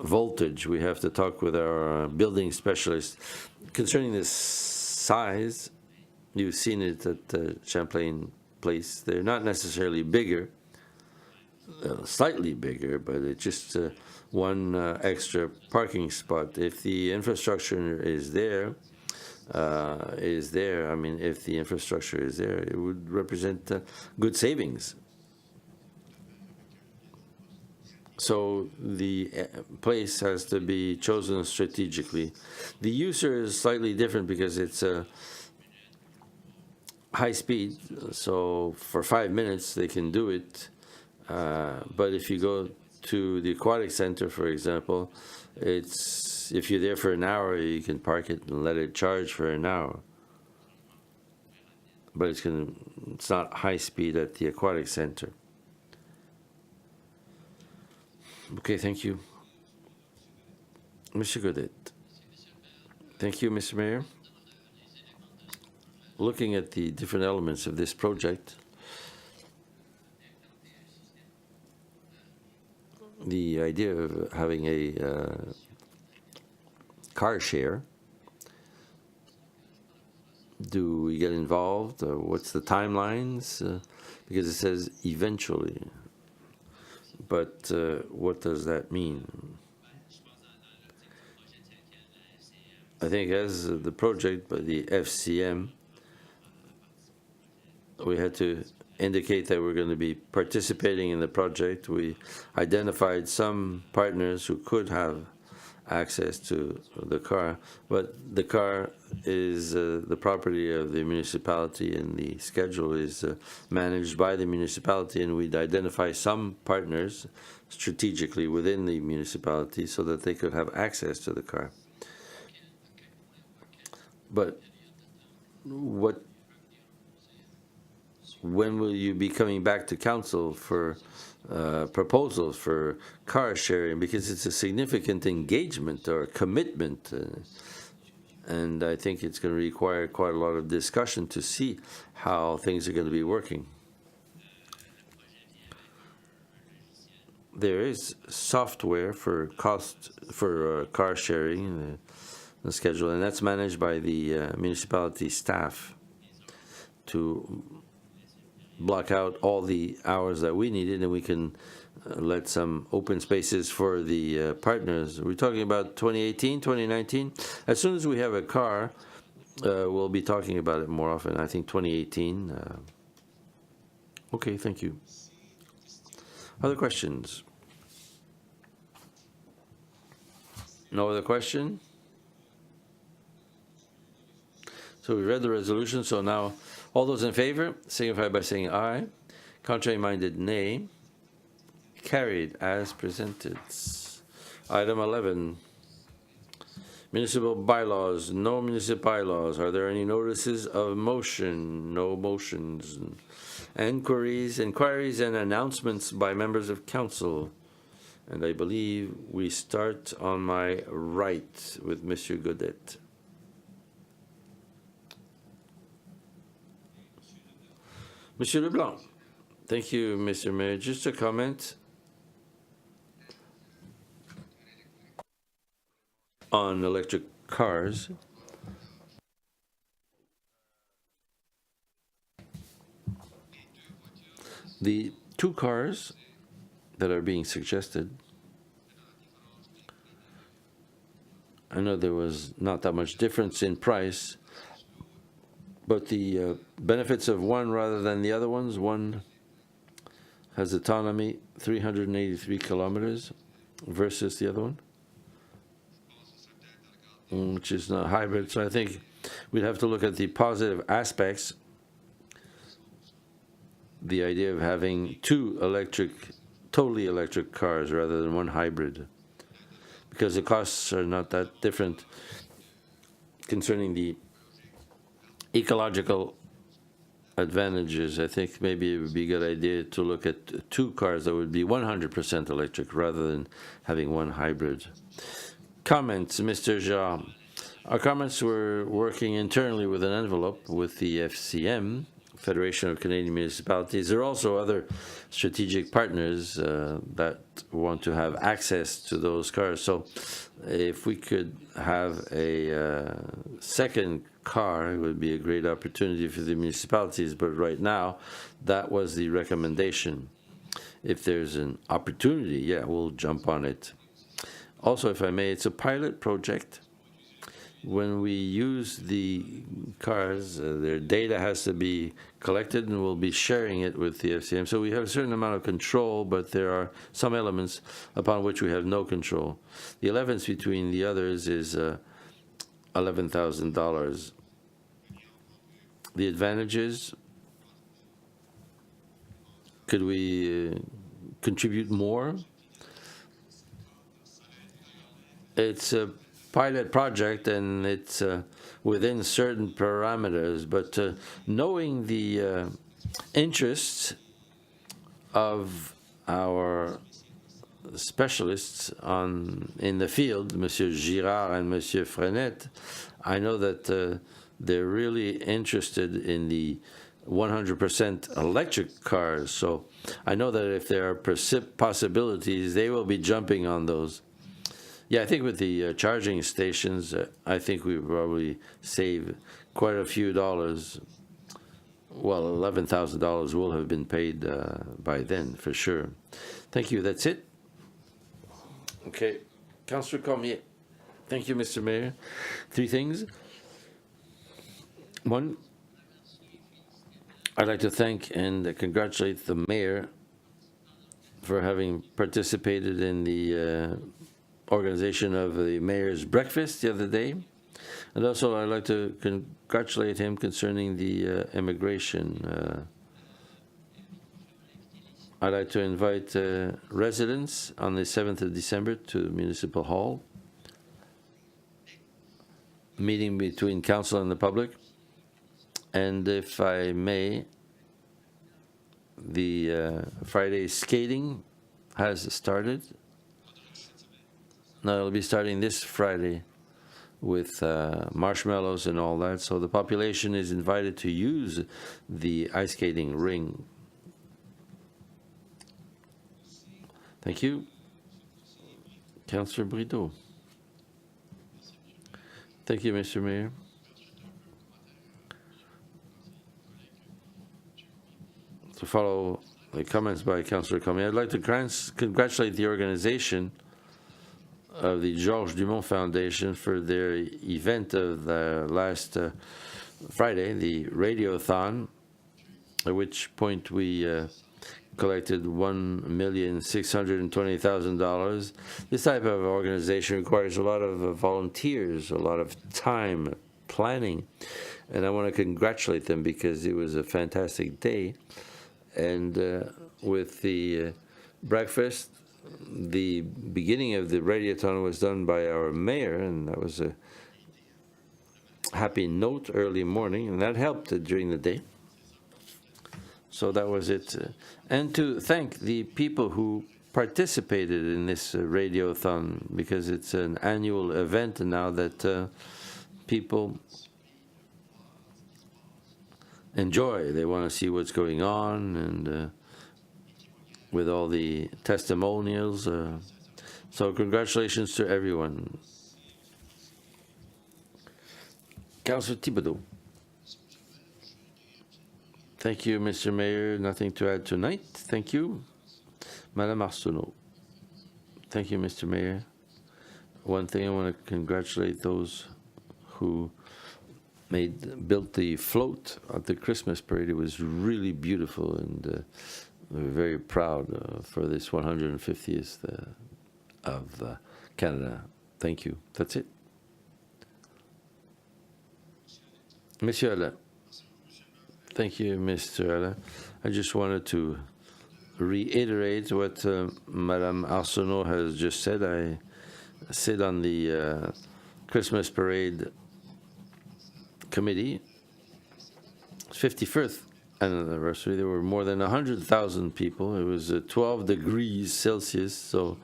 S1: voltage. We have to talk with our building specialist. Concerning the size, you've seen it at Champlain Place. They're not necessarily bigger, slightly bigger, but it's just one extra parking spot. If the infrastructure is there, I mean, if the infrastructure is there, it would represent good savings. So the place has to be chosen strategically. The user is slightly different because it's high speed, so for 5 minutes they can do it. But if you go to the aquatic center, for example, if you're there for an hour, you can park it and let it charge for an hour. But it's not high speed at the aquatic center. Okay, thank you. Mr. Godet. Thank you, Mr. Mayor. Looking at the different elements of this project, the idea of having a car share, do we get involved? Or what's the timelines? Because it says eventually. But what does that mean? I think as the project by the FCM, we had to indicate that we're going to be participating in the project. We identified some partners who could have access to the car, but the car is the property of the municipality, and the schedule is managed by the municipality, and we'd identify some partners strategically within the municipality so that they could have access to the car. But when will you be coming back to council for proposals for car sharing? Because it's a significant engagement or commitment, and I think it's going to require quite a lot of discussion to see how things are going to be working. There is software for car sharing, the schedule, and that's managed by the municipality staff to block out all the hours that we needed, and we can let some open spaces for the partners. We're talking about 2018, 2019. As soon as we have a car, we'll be talking about it more often. I think 2018. Okay, thank you. Other questions? No other question? So we read the resolution, so now all those in favor signify by saying aye. Contrary-minded, nay. Carried as presented. Item 11. Municipal bylaws. No municipal bylaws. Are there any notices of motion? No motions. Inquiries and announcements by members of council. And I believe we start on my right with Monsieur Godet. Monsieur Leblanc. Thank you, Mr. Mayor. Just a comment on electric cars. The two cars that are being suggested, I know there was not that much difference in price, but the benefits of one rather than the other ones, one has autonomy 383 kilometers versus the other one, which is not hybrid. So I think we'd have to look at the positive aspects, the idea of having two totally electric cars rather than one hybrid, because the costs are not that different. concerning the ecological advantages, I think maybe it would be a good idea to look at 2 cars that would be 100% electric rather than having one hybrid. Comments, Mr. Jean. Our comments were working internally with an envelope with the FCM, Federation of Canadian Municipalities. There are also other strategic partners that want to have access to those cars. So if we could have a second car, it would be a great opportunity for the municipalities. But right now, that was the recommendation. If there's an opportunity, yeah, we'll jump on it. Also, if I may, it's a pilot project. When we use the cars, their data has to be collected, and we'll be sharing it with the FCM. So we have a certain amount of control, but there are some elements upon which we have no control. The allowance between the others is $11,000. The advantages, could we contribute more? It's a pilot project, and it's within certain parameters, but knowing the interests of our specialists in the field, Monsieur Girard and Monsieur Frenette, I know that they're really interested in the 100% electric cars. So I know that if there are possibilities, they will be jumping on those. Yeah, I think with the charging stations, I think we probably save quite a few dollars. Well, $11,000 will have been paid by then, for sure. Thank you. That's it. Okay. Councillor Cormier. Thank you, Mr. Mayor. 3 things. 1, I'd like to thank and congratulate the mayor for having participated in the organization of the mayor's breakfast the other day. And also I'd like to congratulate him concerning the immigration. I'd like to invite residents on the 7th of December to Municipal Hall, meeting between council and the public. And if I may, the Friday skating has started. No, it'll be starting this Friday with marshmallows and all that. So the population is invited to use the ice skating ring. Thank you. Councillor Brideau. Thank you, Mr. Mayor. To follow the comments by Councillor Cormier, I'd like to congratulate the organization of the Georges Dumont Foundation for their event of the last Friday, the Radiothon, at which point we collected $1,620,000. This type of organization requires a lot of volunteers, a lot of time, planning, and I want to congratulate them because it was a fantastic day. And with the breakfast, the beginning of the radiothon was done by our mayor, and that was a happy note early morning, and that helped during the day. So that was it. And to thank the people who participated in this radiothon, because it's an annual event now that people enjoy. They want to see what's going on, and with all the testimonials. So congratulations to everyone. Councillor Thibodeau. Thank you, Mr. Mayor. Nothing to add tonight. Thank you. Madame Arsenault. Thank you, Mr. Mayor. One thing, I want to congratulate those who built the float at the Christmas parade. It was really beautiful, and we're very proud for this 150th of Canada. Thank you. That's it. Monsieur Alain. Thank you, Mr. Alain. I just wanted to reiterate what Madame Arsenault has just said. I sit on the Christmas parade committee, 51st anniversary, there were more than 100,000 people. It was 12 degrees Celsius, so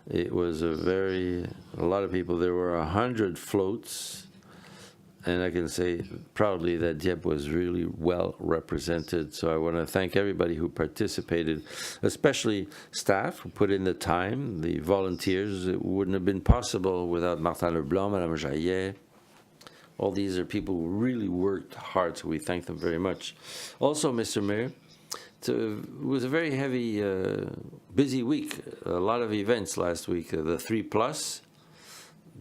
S1: it was a lot of people. There were 100 floats, and I can say proudly that Dieppe was really well represented. So I want to thank everybody who participated, especially staff who put in the time, the volunteers. It wouldn't have been possible without Martin Leblanc, Madame Jaillet. All these are people who really worked hard, so we thank them very much. Also, Mr. Mayor, it was a very heavy, busy week. A lot of events last week. The 3+,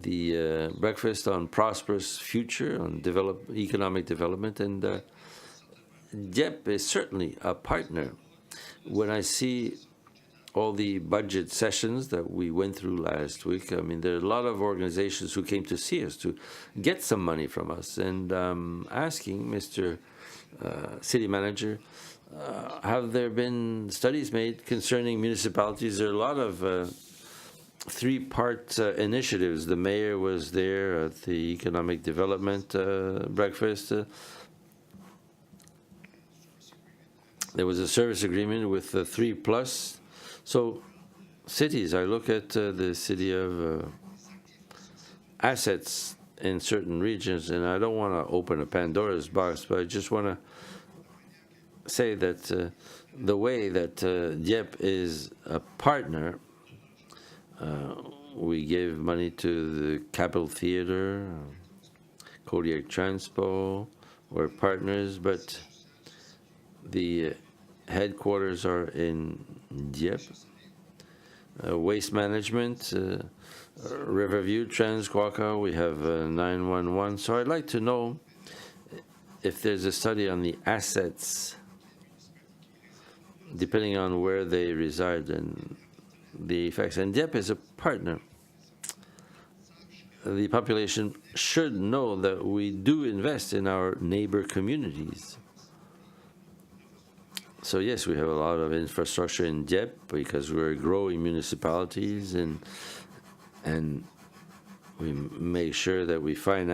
S1: the breakfast on prosperous future, on economic development, and Dieppe is certainly a partner. When I see all the budget sessions that we went through last week, I mean, there are a lot of organizations who came to see us to get some money from us, and asking Mr. City Manager, have there been studies made concerning municipalities? There are a lot of three-part initiatives. The mayor was there at the economic development breakfast. There was a service agreement with the 3+. So cities, I look at the city of assets in certain regions, and I don't want to open a Pandora's box, but I just want to say that the way that Dieppe is a partner, we gave money to the Capitol Theatre, Kodiak Transpo, we're partners, but the headquarters are in Dieppe. Waste management, Riverview, Transquaka, we have 911. So I'd like to know if there's a study on the assets, depending on where they reside and the effects. And Dieppe is a partner. The population should know that we do invest in our neighbor communities. So yes, we have a lot of infrastructure in Dieppe because we're growing municipalities, and we make sure that we fund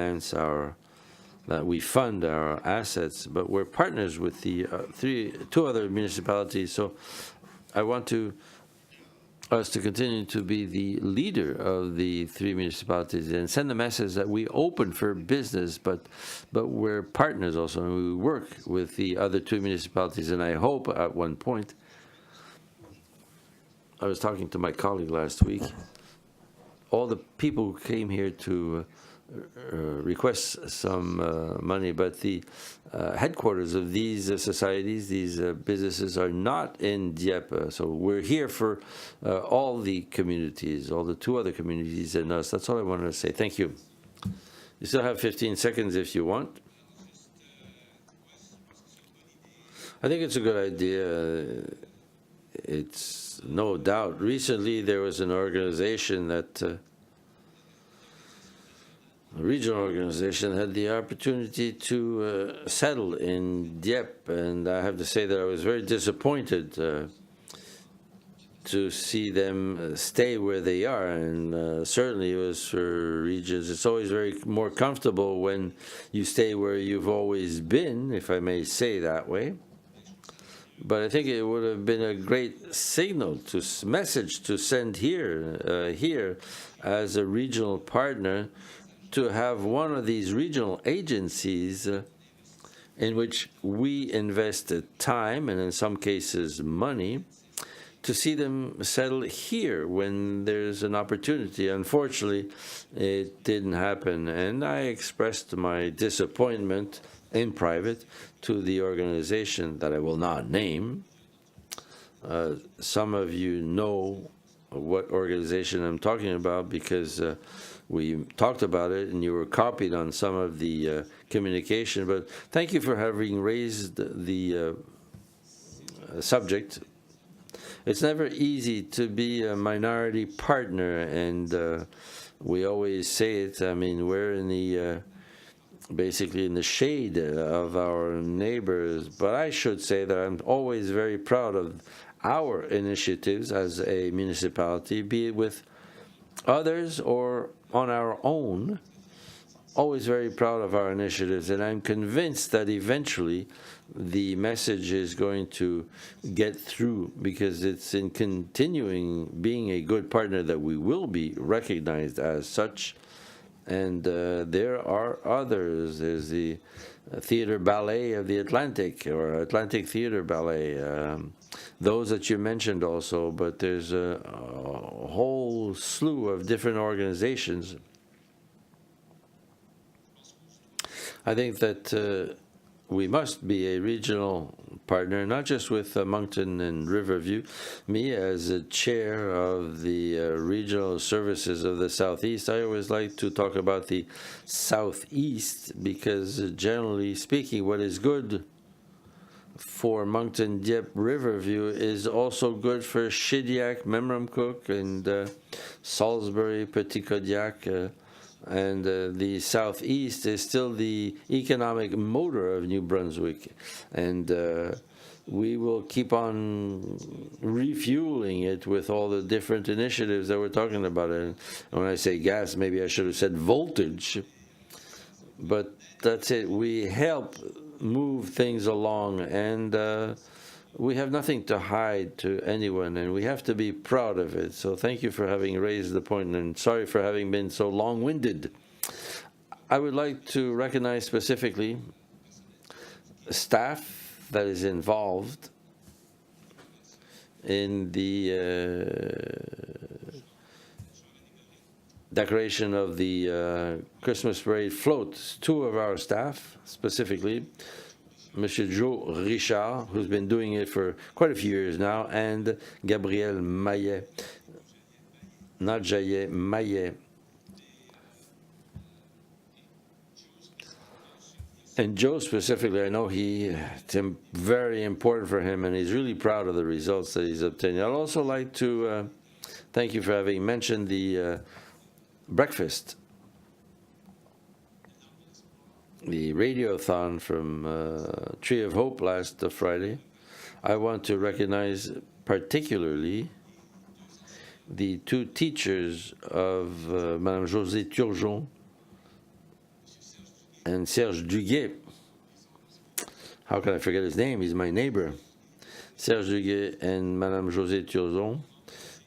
S1: our assets. But we're partners with the two other municipalities. So I want us to continue to be the leader of the three municipalities and send the message that we open for business, but we're partners also, and we work with the other two municipalities. And I hope at one point, I was talking to my colleague last week, all the people who came here to request some money, but the headquarters of these societies, these businesses are not in Dieppe. So we're here for all the communities, all the two other communities and us. That's all I wanted to say. Thank you. You still have 15 seconds if you want. I think it's a good idea. It's no doubt. Recently there was an organization that a regional organization had the opportunity to settle in Dieppe, and I have to say that I was very disappointed to see them stay where they are, and certainly it was for regions. It's always very more comfortable when you stay where you've always been, if I may say that way. But I think it would have been a great signal, message to send here as a regional partner, to have one of these regional agencies in which we invested time and in some cases money to see them settle here when there's an opportunity. Unfortunately, it didn't happen, and I expressed my disappointment in private to the organization that I will not name. Some of you know what organization I'm talking about because we talked about it and you were copied on some of the communication, but thank you for having raised the subject. It's never easy to be a minority partner, and we always say it. I mean, we're in the basically in the shade of our neighbors, but I should say that I'm always very proud of our initiatives as a municipality, be it with others or on our own. always very proud of our initiatives, and I'm convinced that eventually the message is going to get through, because it's in continuing being a good partner that we will be recognized as such. And there are others. There's the Theatre Ballet of the Atlantic, or Atlantic Theatre Ballet, those that you mentioned also, but there's a whole slew of different organizations. I think that we must be a regional partner, not just with Moncton and Riverview. Me, as a chair of the regional services of the Southeast, I always like to talk about the Southeast, because generally speaking, what is good for Moncton, Dieppe, Riverview is also good for Shediac, Memramcook, and Salisbury, Petit Kodiak. And the Southeast is still the economic motor of New Brunswick, and we will keep on refueling it with all the different initiatives that we're talking about. And when I say gas, maybe I should have said voltage, but that's it. We help move things along, and we have nothing to hide to anyone, and we have to be proud of it. So thank you for having raised the point, and sorry for having been so long-winded. I would like to recognize specifically staff that is involved in the decoration of the Christmas parade floats. Two of our staff specifically, Monsieur Joe Richard, who's been doing it for quite a few years now, and Gabriel Maillet, not Jaillet, Maillet. And Joe specifically, I know it's very important for him, and he's really proud of the results that he's obtaining. I'd also like to thank you for having mentioned the breakfast, the radiothon from Tree of Hope last Friday. I want to recognize particularly the two teachers of Madame Josée Turgeon and Serge Duguay. How can I forget his name? He's my neighbor. Serge Duguay and Madame Josée Turgeon,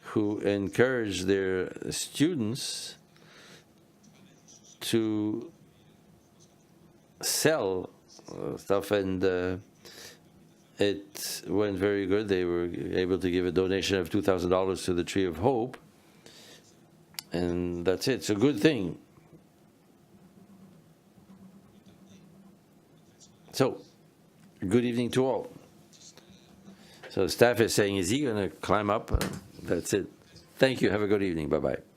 S1: who encouraged their students to sell stuff, and it went very good. They were able to give a donation of $2,000 to the Tree of Hope, and that's it. It's a good thing. So, good evening to all. So staff is saying, is he going to climb up? That's it. Thank you. Have a good evening. Bye-bye.